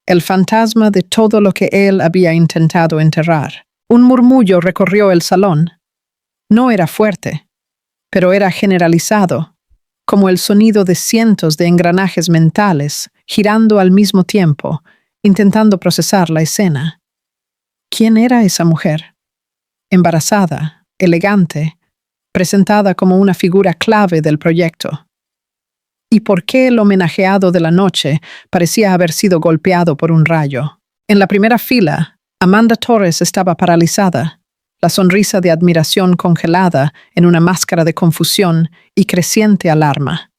Speaker 1: El fantasma de todo lo que él había intentado enterrar. Un murmullo recorrió el salón. No era fuerte, pero era generalizado, como el sonido de cientos de engranajes mentales girando al mismo tiempo, intentando procesar la escena. ¿Quién era esa mujer? Embarazada, elegante, presentada como una figura clave del proyecto. ¿Y por qué el homenajeado de la noche parecía haber sido golpeado por un rayo? En la primera fila, Amanda Torres estaba paralizada, la sonrisa de admiración congelada en una máscara de confusión y creciente alarma.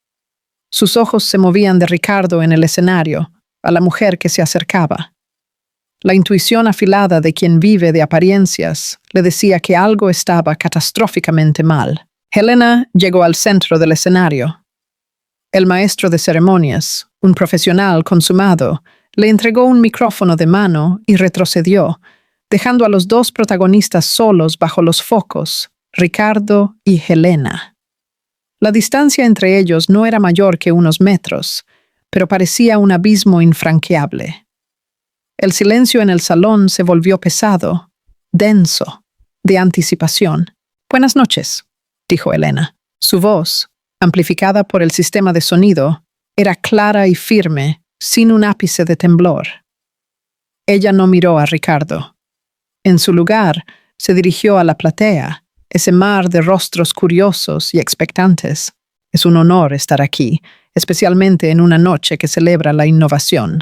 Speaker 1: Sus ojos se movían de Ricardo en el escenario a la mujer que se acercaba. La intuición afilada de quien vive de apariencias le decía que algo estaba catastróficamente mal. Helena llegó al centro del escenario. El maestro de ceremonias, un profesional consumado, le entregó un micrófono de mano y retrocedió, dejando a los dos protagonistas solos bajo los focos, Ricardo y Helena. La distancia entre ellos no era mayor que unos metros, pero parecía un abismo infranqueable. El silencio en el salón se volvió pesado, denso, de anticipación. «Buenas noches», dijo Helena. Su voz, amplificada por el sistema de sonido, era clara y firme, sin un ápice de temblor. Ella no miró a Ricardo. En su lugar, se dirigió a la platea, ese mar de rostros curiosos y expectantes. Es un honor estar aquí, especialmente en una noche que celebra la innovación.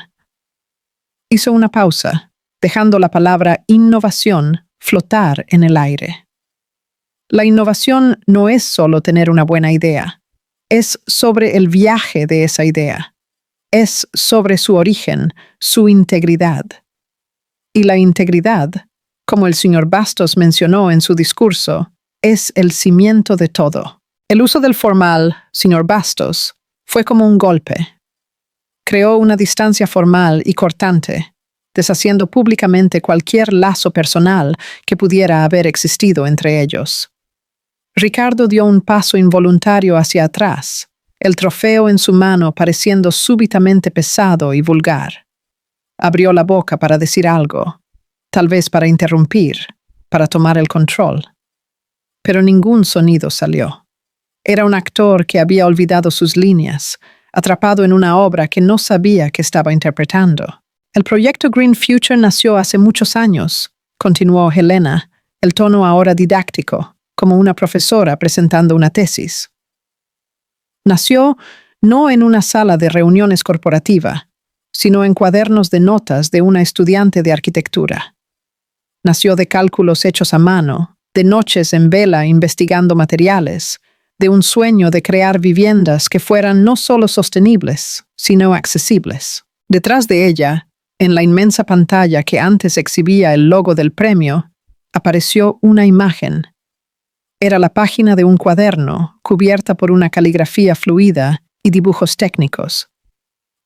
Speaker 1: Hizo una pausa, dejando la palabra innovación flotar en el aire. La innovación no es solo tener una buena idea, es sobre el viaje de esa idea, es sobre su origen, su integridad. Y la integridad, como el señor Bastos mencionó en su discurso, es el cimiento de todo. El uso del formal, señor Bastos, fue como un golpe. Creó una distancia formal y cortante, deshaciendo públicamente cualquier lazo personal que pudiera haber existido entre ellos. Ricardo dio un paso involuntario hacia atrás, el trofeo en su mano pareciendo súbitamente pesado y vulgar. Abrió la boca para decir algo, tal vez para interrumpir, para tomar el control. Pero ningún sonido salió. Era un actor que había olvidado sus líneas, atrapado en una obra que no sabía que estaba interpretando. El proyecto Green Future nació hace muchos años, continuó Helena, el tono ahora didáctico, como una profesora presentando una tesis. Nació no en una sala de reuniones corporativa, sino en cuadernos de notas de una estudiante de arquitectura. Nació de cálculos hechos a mano, de noches en vela investigando materiales, de un sueño de crear viviendas que fueran no solo sostenibles, sino accesibles. Detrás de ella, en la inmensa pantalla que antes exhibía el logo del premio, apareció una imagen. Era la página de un cuaderno, cubierta por una caligrafía fluida y dibujos técnicos.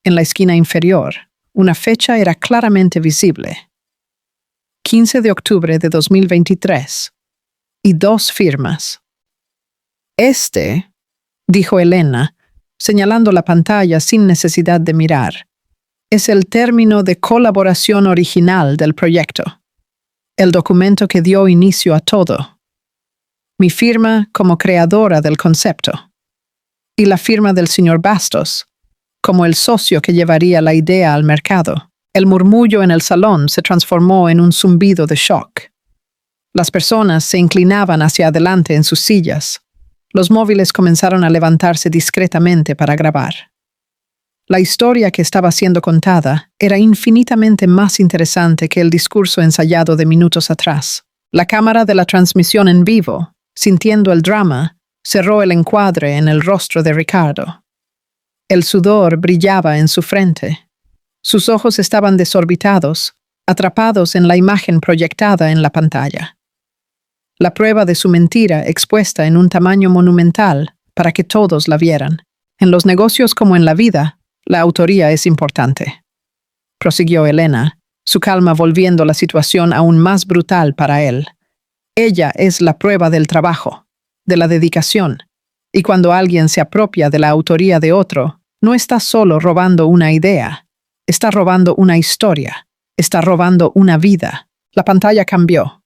Speaker 1: En la esquina inferior, una fecha era claramente visible. 15 de octubre de 2023. Y 2 firmas. Dijo Helena, señalando la pantalla sin necesidad de mirar, es el término de colaboración original del proyecto. El documento que dio inicio a todo. Mi firma como creadora del concepto. Y la firma del señor Bastos, como el socio que llevaría la idea al mercado. El murmullo en el salón se transformó en un zumbido de shock. Las personas se inclinaban hacia adelante en sus sillas. Los móviles comenzaron a levantarse discretamente para grabar. La historia que estaba siendo contada era infinitamente más interesante que el discurso ensayado de minutos atrás. La cámara de la transmisión en vivo, sintiendo el drama, cerró el encuadre en el rostro de Ricardo. El sudor brillaba en su frente. Sus ojos estaban desorbitados, atrapados en la imagen proyectada en la pantalla. La prueba de su mentira expuesta en un tamaño monumental para que todos la vieran. En los negocios como en la vida, la autoría es importante. Prosiguió Helena, su calma volviendo la situación aún más brutal para él. Ella es la prueba del trabajo, de la dedicación, y cuando alguien se apropia de la autoría de otro, no está solo robando una idea, está robando una historia, está robando una vida. La pantalla cambió.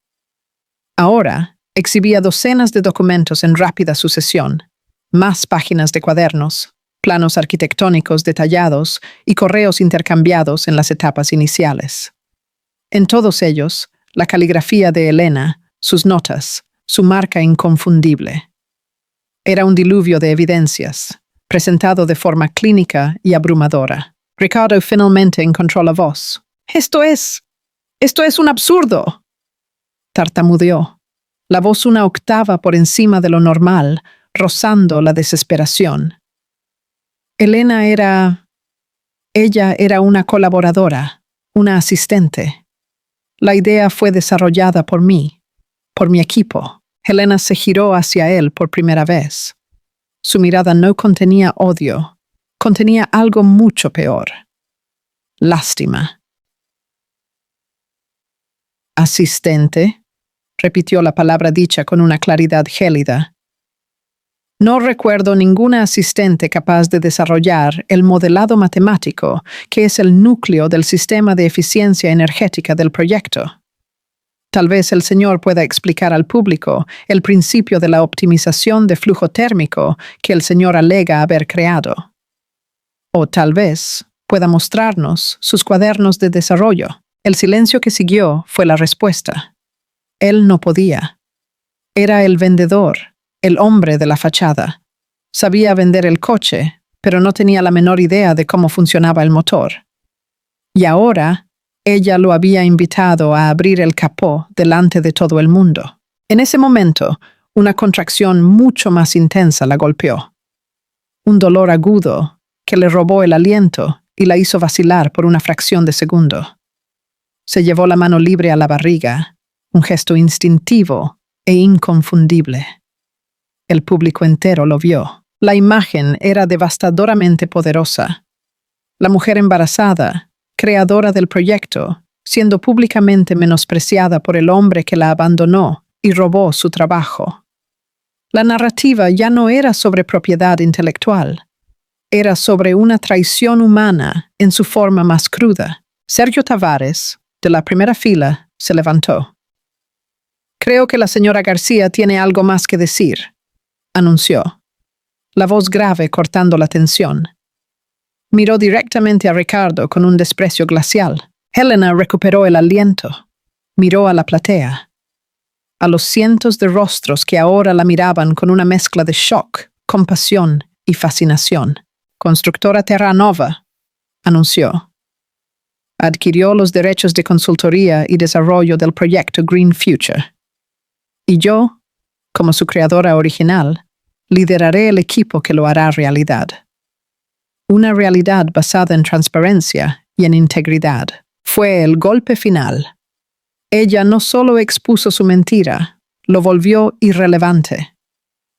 Speaker 1: Ahora, exhibía docenas de documentos en rápida sucesión, más páginas de cuadernos, planos arquitectónicos detallados y correos intercambiados en las etapas iniciales. En todos ellos, la caligrafía de Helena, sus notas, su marca inconfundible. Era un diluvio de evidencias, presentado de forma clínica y abrumadora. Ricardo finalmente encontró la voz. Esto es un absurdo!», tartamudeó, la voz una octava por encima de lo normal, rozando la desesperación. Ella era una colaboradora, una asistente. La idea fue desarrollada por mí, por mi equipo. Helena se giró hacia él por primera vez. Su mirada no contenía odio, contenía algo mucho peor. Lástima. «Asistente», repitió la palabra dicha con una claridad gélida. «No recuerdo ninguna asistente capaz de desarrollar el modelado matemático que es el núcleo del sistema de eficiencia energética del proyecto. Tal vez el señor pueda explicar al público el principio de la optimización de flujo térmico que el señor alega haber creado. O tal vez pueda mostrarnos sus cuadernos de desarrollo». El silencio que siguió fue la respuesta. Él no podía. Era el vendedor, el hombre de la fachada. Sabía vender el coche, pero no tenía la menor idea de cómo funcionaba el motor. Y ahora, ella lo había invitado a abrir el capó delante de todo el mundo. En ese momento, una contracción mucho más intensa la golpeó. Un dolor agudo que le robó el aliento y la hizo vacilar por una fracción de segundo. Se llevó la mano libre a la barriga, un gesto instintivo e inconfundible. El público entero lo vio. La imagen era devastadoramente poderosa. La mujer embarazada, creadora del proyecto, siendo públicamente menospreciada por el hombre que la abandonó y robó su trabajo. La narrativa ya no era sobre propiedad intelectual. Era sobre una traición humana en su forma más cruda. Sergio Tavares, de la primera fila, se levantó. «Creo que la señora García tiene algo más que decir», anunció, la voz grave cortando la tensión. Miró directamente a Ricardo con un desprecio glacial. Helena recuperó el aliento. Miró a la platea. A los cientos de rostros que ahora la miraban con una mezcla de shock, compasión y fascinación. «Constructora Terranova», anunció. «Adquirió los derechos de consultoría y desarrollo del proyecto Green Future. Y yo, como su creadora original, lideraré el equipo que lo hará realidad. Una realidad basada en transparencia y en integridad. Fue el golpe final. Ella no solo expuso su mentira, lo volvió irrelevante.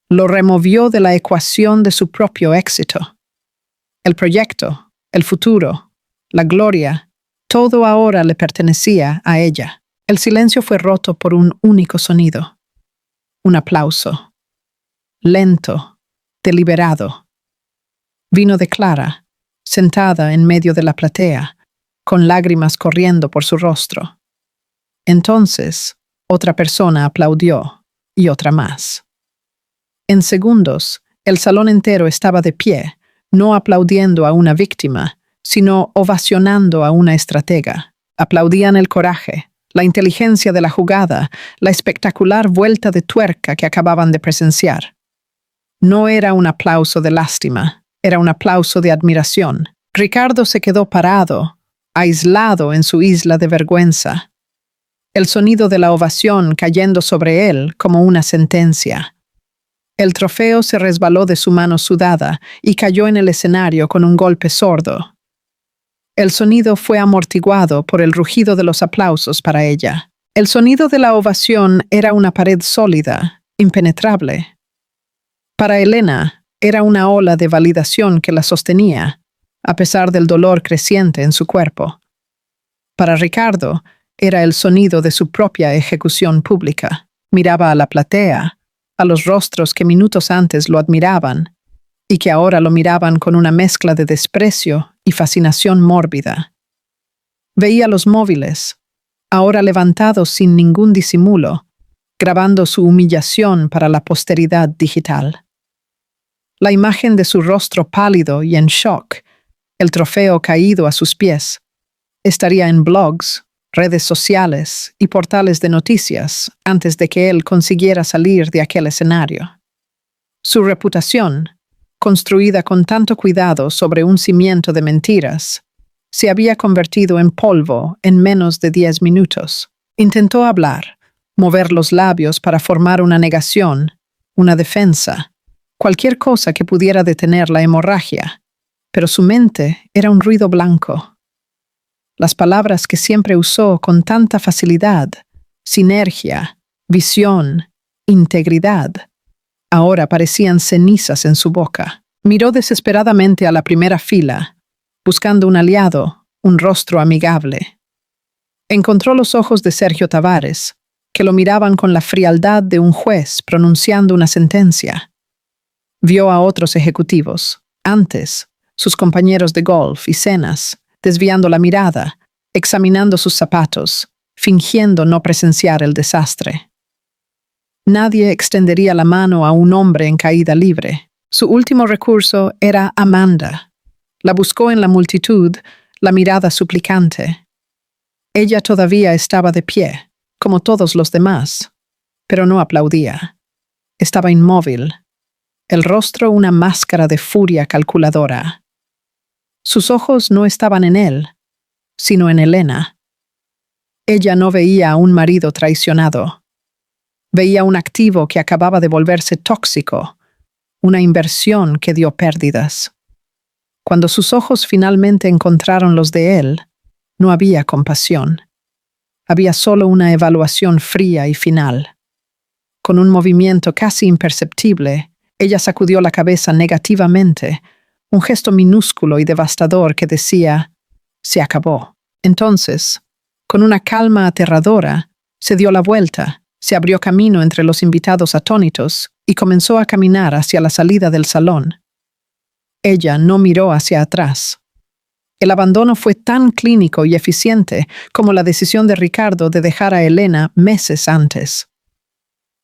Speaker 1: Lo removió de la ecuación de su propio éxito. El proyecto, el futuro, la gloria, todo ahora le pertenecía a ella. El silencio fue roto por un único sonido. Un aplauso. Lento, deliberado. Vino de Clara, sentada en medio de la platea, con lágrimas corriendo por su rostro. Entonces, otra persona aplaudió, y otra más. En segundos, el salón entero estaba de pie, no aplaudiendo a una víctima, sino ovacionando a una estratega. Aplaudían el coraje, la inteligencia de la jugada, la espectacular vuelta de tuerca que acababan de presenciar. No era un aplauso de lástima, era un aplauso de admiración. Ricardo se quedó parado, aislado en su isla de vergüenza. El sonido de la ovación cayendo sobre él como una sentencia. El trofeo se resbaló de su mano sudada y cayó en el escenario con un golpe sordo. El sonido fue amortiguado por el rugido de los aplausos para ella. El sonido de la ovación era una pared sólida, impenetrable. Para Elena, era una ola de validación que la sostenía, a pesar del dolor creciente en su cuerpo. Para Ricardo, era el sonido de su propia ejecución pública. Miraba a la platea, a los rostros que minutos antes lo admiraban, y que ahora lo miraban con una mezcla de desprecio y fascinación mórbida. Veía los móviles, ahora levantados sin ningún disimulo, grabando su humillación para la posteridad digital. La imagen de su rostro pálido y en shock, el trofeo caído a sus pies, estaría en blogs, redes sociales y portales de noticias antes de que él consiguiera salir de aquel escenario. Su reputación, construida con tanto cuidado sobre un cimiento de mentiras, se había convertido en polvo en menos de 10 minutos. Intentó hablar, mover los labios para formar una negación, una defensa, cualquier cosa que pudiera detener la hemorragia, pero su mente era un ruido blanco. Las palabras que siempre usó con tanta facilidad, sinergia, visión, integridad, ahora parecían cenizas en su boca. Miró desesperadamente a la primera fila, buscando un aliado, un rostro amigable. Encontró los ojos de Sergio Tavares, que lo miraban con la frialdad de un juez pronunciando una sentencia. Vio a otros ejecutivos, antes, sus compañeros de golf y cenas, desviando la mirada, examinando sus zapatos, fingiendo no presenciar el desastre. Nadie extendería la mano a un hombre en caída libre. Su último recurso era Amanda. La buscó en la multitud, la mirada suplicante. Ella todavía estaba de pie, como todos los demás, pero no aplaudía. Estaba inmóvil, el rostro una máscara de furia calculadora. Sus ojos no estaban en él, sino en Elena. Ella no veía a un marido traicionado. Veía un activo que acababa de volverse tóxico, una inversión que dio pérdidas. Cuando sus ojos finalmente encontraron los de él, no había compasión. Había solo una evaluación fría y final. Con un movimiento casi imperceptible, ella sacudió la cabeza negativamente, un gesto minúsculo y devastador que decía, se acabó. Entonces, con una calma aterradora, se dio la vuelta, se abrió camino entre los invitados atónitos y comenzó a caminar hacia la salida del salón. Ella no miró hacia atrás. El abandono fue tan clínico y eficiente como la decisión de Ricardo de dejar a Elena meses antes.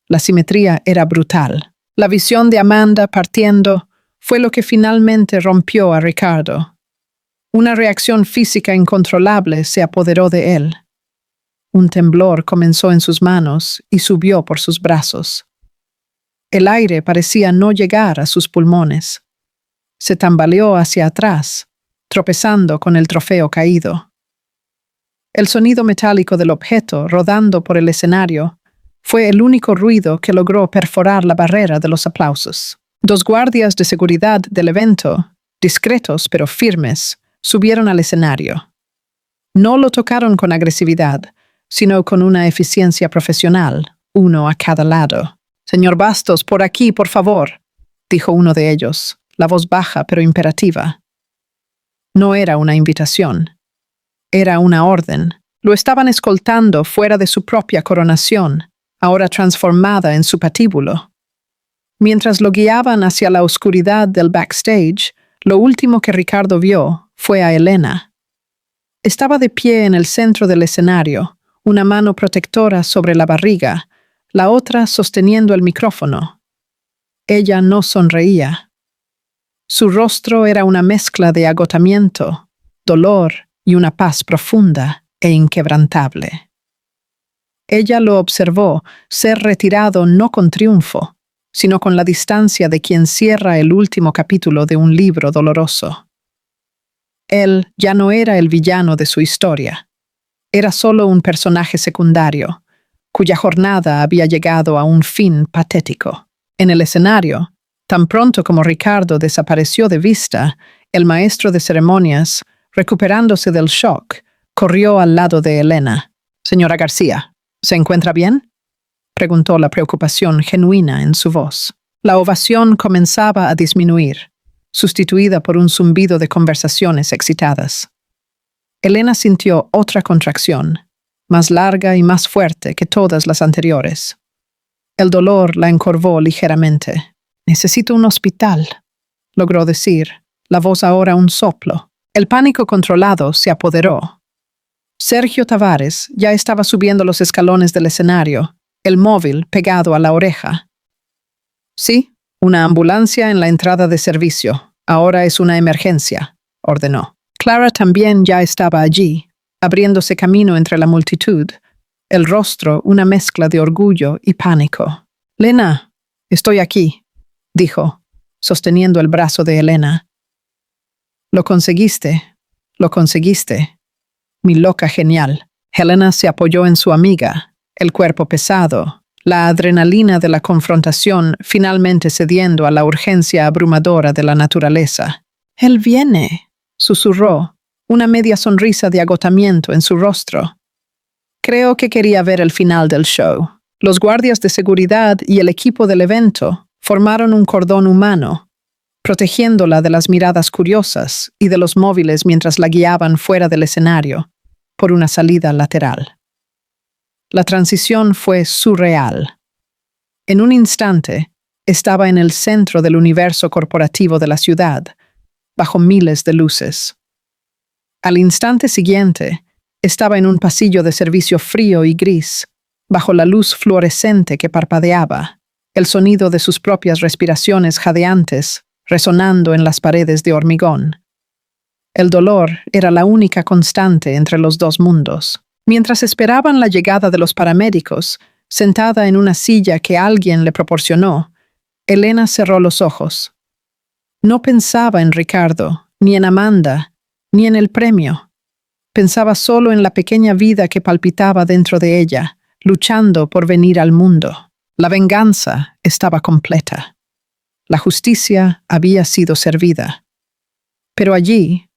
Speaker 1: La simetría era brutal. La visión de Amanda partiendo fue lo que finalmente rompió a Ricardo. Una reacción física incontrolable se apoderó de él. Un temblor comenzó en sus manos y subió por sus brazos. El aire parecía no llegar a sus pulmones. Se tambaleó hacia atrás, tropezando con el trofeo caído. El sonido metálico del objeto rodando por el escenario fue el único ruido que logró perforar la barrera de los aplausos. Dos guardias de seguridad del evento, discretos pero firmes, subieron al escenario. No lo tocaron con agresividad, sino con una eficiencia profesional, uno a cada lado. «Señor Bastos, por aquí, por favor», dijo uno de ellos, la voz baja pero imperativa. No era una invitación. Era una orden. Lo estaban escoltando fuera de su propia coronación, ahora transformada en su patíbulo. Mientras lo guiaban hacia la oscuridad del backstage, lo último que Ricardo vio fue a Elena. Estaba de pie en el centro del escenario, una mano protectora sobre la barriga, la otra sosteniendo el micrófono. Ella no sonreía. Su rostro era una mezcla de agotamiento, dolor y una paz profunda e inquebrantable. Ella lo observó ser retirado no con triunfo, sino con la distancia de quien cierra el último capítulo de un libro doloroso. Él ya no era el villano de su historia. Era solo un personaje secundario, cuya jornada había llegado a un fin patético. En el escenario, tan pronto como Ricardo desapareció de vista, el maestro de ceremonias, recuperándose del shock, corrió al lado de Elena. «Señora García, ¿se encuentra bien?», preguntó, la preocupación genuina en su voz. La ovación comenzaba a disminuir, sustituida por un zumbido de conversaciones excitadas. Elena sintió otra contracción, más larga y más fuerte que todas las anteriores. El dolor la encorvó ligeramente. «Necesito un hospital», logró decir, la voz ahora un soplo. El pánico controlado se apoderó. Sergio Tavares ya estaba subiendo los escalones del escenario, el móvil pegado a la oreja. «Sí, una ambulancia en la entrada de servicio. Ahora es una emergencia», ordenó. Clara también ya estaba allí, abriéndose camino entre la multitud, el rostro una mezcla de orgullo y pánico. «Lena, estoy aquí», dijo, sosteniendo el brazo de Elena. Lo conseguiste, mi loca genial». Helena se apoyó en su amiga, el cuerpo pesado, la adrenalina de la confrontación finalmente cediendo a la urgencia abrumadora de la naturaleza. «Él viene», susurró, una media sonrisa de agotamiento en su rostro. Creo que quería ver el final del show. Los guardias de seguridad y el equipo del evento formaron un cordón humano, protegiéndola de las miradas curiosas y de los móviles mientras la guiaban fuera del escenario, por una salida lateral. La transición fue surreal. En un instante, estaba en el centro del universo corporativo de la ciudad, bajo miles de luces. Al instante siguiente, estaba en un pasillo de servicio frío y gris, bajo la luz fluorescente que parpadeaba, el sonido de sus propias respiraciones jadeantes resonando en las paredes de hormigón. El dolor era la única constante entre los dos mundos. Mientras esperaban la llegada de los paramédicos, sentada en una silla que alguien le proporcionó, Elena cerró los ojos. No pensaba en Ricardo, ni en Amanda, ni en el premio. Pensaba solo en la pequeña vida que palpitaba dentro de ella, luchando por venir al mundo. La venganza estaba completa. La justicia había sido servida. Pero allí,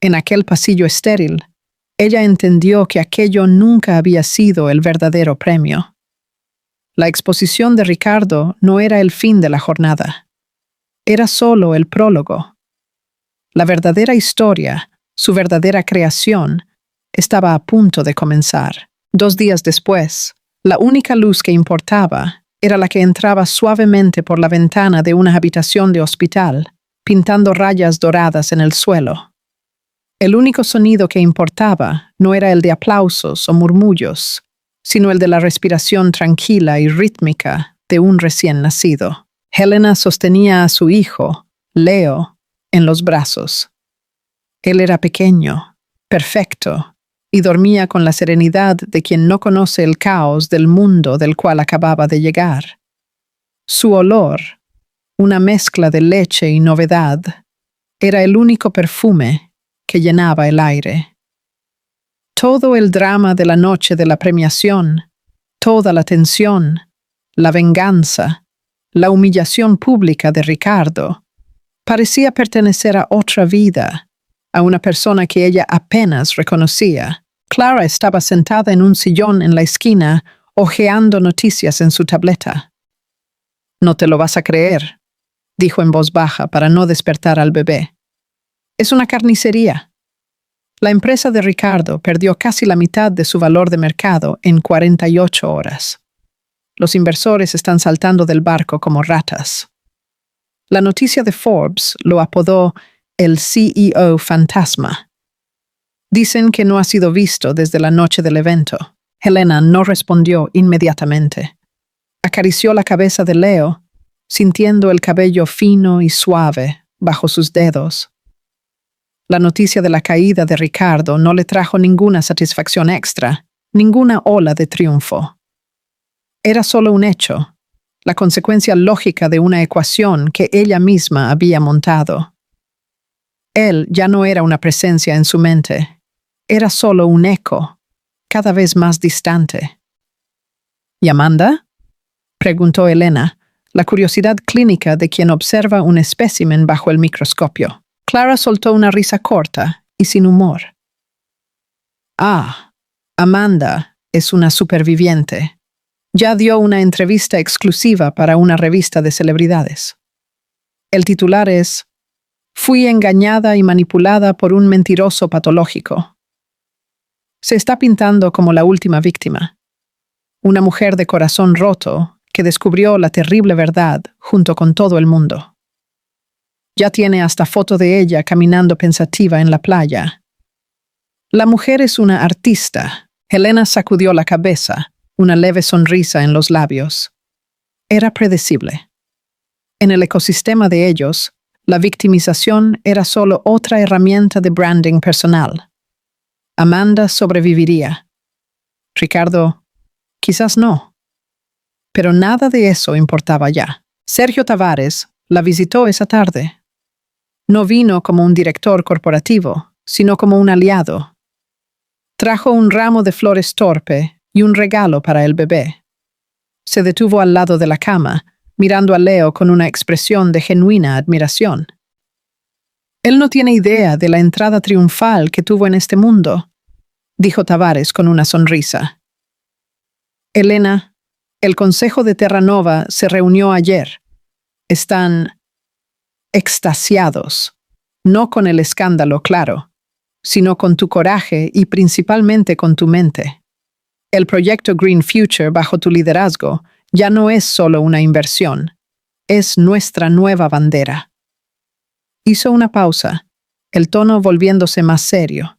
Speaker 1: en aquel pasillo estéril, ella entendió que aquello nunca había sido el verdadero premio. La exposición de Ricardo no era el fin de la jornada. Era solo el prólogo. La verdadera historia, su verdadera creación, estaba a punto de comenzar. 2 días después, la única luz que importaba era la que entraba suavemente por la ventana de una habitación de hospital, pintando rayas doradas en el suelo. El único sonido que importaba no era el de aplausos o murmullos, sino el de la respiración tranquila y rítmica de un recién nacido. Helena sostenía a su hijo, Leo, en los brazos. Él era pequeño, perfecto, y dormía con la serenidad de quien no conoce el caos del mundo del cual acababa de llegar. Su olor, una mezcla de leche y novedad, era el único perfume que llenaba el aire. Todo el drama de la noche de la premiación, toda la tensión, la venganza, la humillación pública de Ricardo, parecía pertenecer a otra vida, a una persona que ella apenas reconocía. Clara estaba sentada en un sillón en la esquina, hojeando noticias en su tableta. «No te lo vas a creer», dijo en voz baja para no despertar al bebé. «Es una carnicería». La empresa de Ricardo perdió casi la mitad de su valor de mercado en 48 horas. Los inversores están saltando del barco como ratas. La noticia de Forbes lo apodó el CEO fantasma. Dicen que no ha sido visto desde la noche del evento. Helena no respondió inmediatamente. Acarició la cabeza de Leo, sintiendo el cabello fino y suave bajo sus dedos. La noticia de la caída de Ricardo no le trajo ninguna satisfacción extra, ninguna ola de triunfo. Era solo un hecho, la consecuencia lógica de una ecuación que ella misma había montado. Él ya no era una presencia en su mente, era solo un eco, cada vez más distante. ¿Y Amanda?, preguntó Helena, la curiosidad clínica de quien observa un espécimen bajo el microscopio. Clara soltó una risa corta y sin humor. «Ah, Amanda es una superviviente. Ya dio una entrevista exclusiva para una revista de celebridades. El titular es: Fui engañada y manipulada por un mentiroso patológico». Se está pintando como la última víctima. Una mujer de corazón roto que descubrió la terrible verdad junto con todo el mundo. Ya tiene hasta foto de ella caminando pensativa en la playa. La mujer es una artista. Helena sacudió la cabeza, una leve sonrisa en los labios. Era predecible. En el ecosistema de ellos, la victimización era solo otra herramienta de branding personal. Amanda sobreviviría. Ricardo, quizás no. Pero nada de eso importaba ya. Sergio Tavares la visitó esa tarde. No vino como un director corporativo, sino como un aliado. Trajo un ramo de flores torpe y un regalo para el bebé. Se detuvo al lado de la cama, mirando a Leo con una expresión de genuina admiración. «Él no tiene idea de la entrada triunfal que tuvo en este mundo», dijo Tavares con una sonrisa. «Helena, el Consejo de Terranova se reunió ayer. Están extasiados, no con el escándalo, claro, sino con tu coraje y principalmente con tu mente. El proyecto Green Future bajo tu liderazgo ya no es solo una inversión, es nuestra nueva bandera». Hizo una pausa, el tono volviéndose más serio.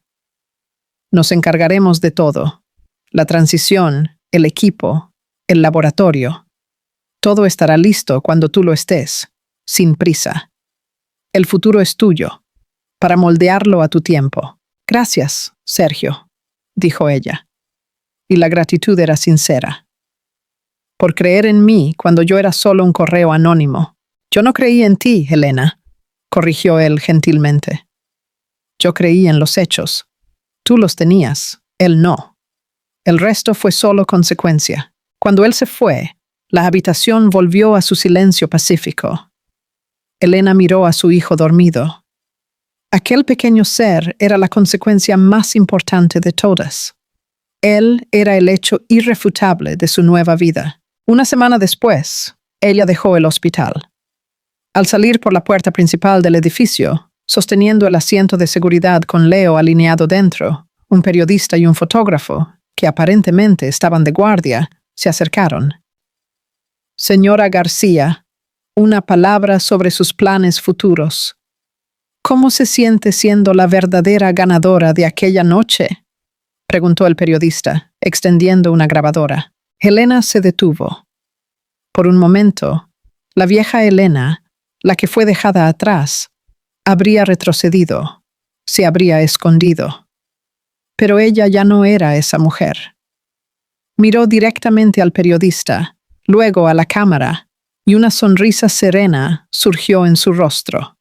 Speaker 1: «Nos encargaremos de todo, la transición, el equipo, el laboratorio. Todo estará listo cuando tú lo estés, sin prisa. El futuro es tuyo, para moldearlo a tu tiempo». «Gracias, Sergio», dijo ella. Y la gratitud era sincera. «Por creer en mí cuando yo era solo un correo anónimo. Yo no creí en ti, Helena», corrigió él gentilmente. «Yo creí en los hechos. Tú los tenías, él no. El resto fue solo consecuencia». Cuando él se fue, la habitación volvió a su silencio pacífico. Helena miró a su hijo dormido. Aquel pequeño ser era la consecuencia más importante de todas. Él era el hecho irrefutable de su nueva vida. Una semana después, ella dejó el hospital. Al salir por la puerta principal del edificio, sosteniendo el asiento de seguridad con Leo alineado dentro, un periodista y un fotógrafo, que aparentemente estaban de guardia, se acercaron. Señora García, una palabra sobre sus planes futuros. ¿Cómo se siente siendo la verdadera ganadora de aquella noche?, preguntó el periodista, extendiendo una grabadora. Elena se detuvo. Por un momento, la vieja Elena, la que fue dejada atrás, habría retrocedido, se habría escondido. Pero ella ya no era esa mujer. Miró directamente al periodista, luego a la cámara, y una sonrisa serena surgió en su rostro.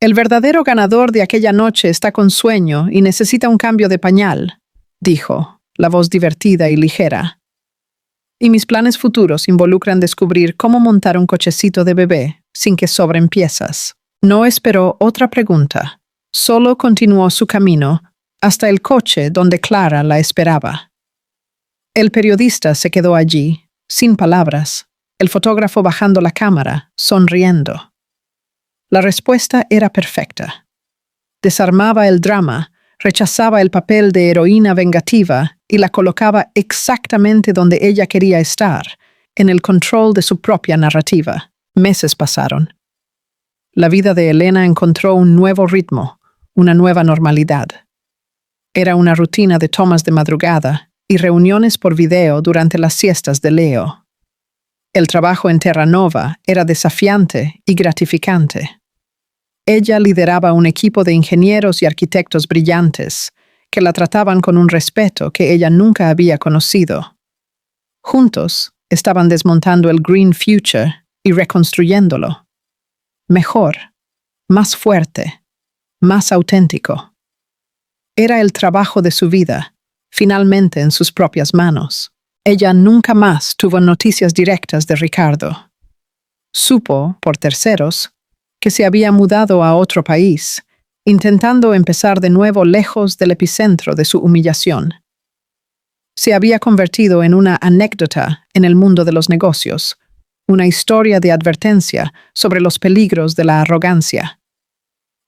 Speaker 1: El verdadero ganador de aquella noche está con sueño y necesita un cambio de pañal, dijo, la voz divertida y ligera. Y mis planes futuros involucran descubrir cómo montar un cochecito de bebé sin que sobren piezas. No esperó otra pregunta, solo continuó su camino hasta el coche donde Clara la esperaba. El periodista se quedó allí, sin palabras, el fotógrafo bajando la cámara, sonriendo. La respuesta era perfecta. Desarmaba el drama, rechazaba el papel de heroína vengativa y la colocaba exactamente donde ella quería estar, en el control de su propia narrativa. Meses pasaron. La vida de Elena encontró un nuevo ritmo, una nueva normalidad. Era una rutina de tomas de madrugada y reuniones por video durante las siestas de Leo. El trabajo en Terranova era desafiante y gratificante. Ella lideraba un equipo de ingenieros y arquitectos brillantes que la trataban con un respeto que ella nunca había conocido. Juntos estaban desmontando el Green Future y reconstruyéndolo. Mejor, más fuerte, más auténtico. Era el trabajo de su vida, finalmente en sus propias manos. Ella nunca más tuvo noticias directas de Ricardo. Supo, por terceros, que se había mudado a otro país, intentando empezar de nuevo lejos del epicentro de su humillación. Se había convertido en una anécdota en el mundo de los negocios, una historia de advertencia sobre los peligros de la arrogancia.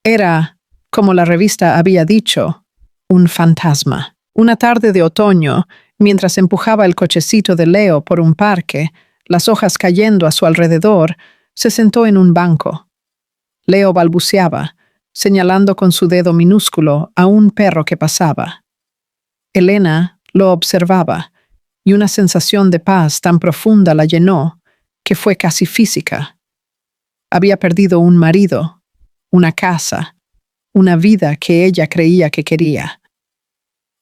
Speaker 1: Era, como la revista había dicho, un fantasma. Una tarde de otoño, mientras empujaba el cochecito de Leo por un parque, las hojas cayendo a su alrededor, se sentó en un banco. Leo balbuceaba, señalando con su dedo minúsculo a un perro que pasaba. Elena lo observaba, y una sensación de paz tan profunda la llenó que fue casi física. Había perdido un marido, una casa, una vida que ella creía que quería.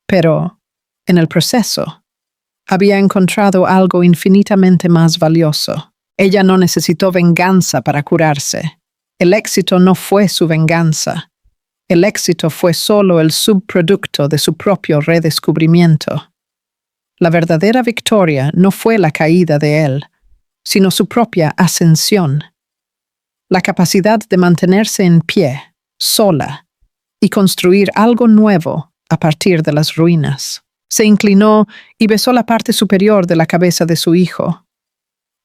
Speaker 1: Pero, en el proceso, había encontrado algo infinitamente más valioso. Ella no necesitó venganza para curarse. El éxito no fue su venganza. El éxito fue solo el subproducto de su propio redescubrimiento. La verdadera victoria no fue la caída de él, sino su propia ascensión. La capacidad de mantenerse en pie, sola, y construir algo nuevo a partir de las ruinas. Se inclinó y besó la parte superior de la cabeza de su hijo.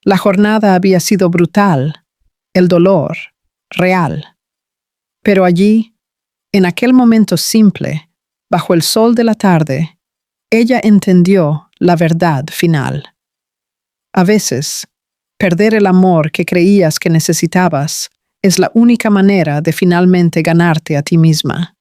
Speaker 1: La jornada había sido brutal, el dolor, real. Pero allí, en aquel momento simple, bajo el sol de la tarde, ella entendió la verdad final. A veces, perder el amor que creías que necesitabas es la única manera de finalmente ganarte a ti misma.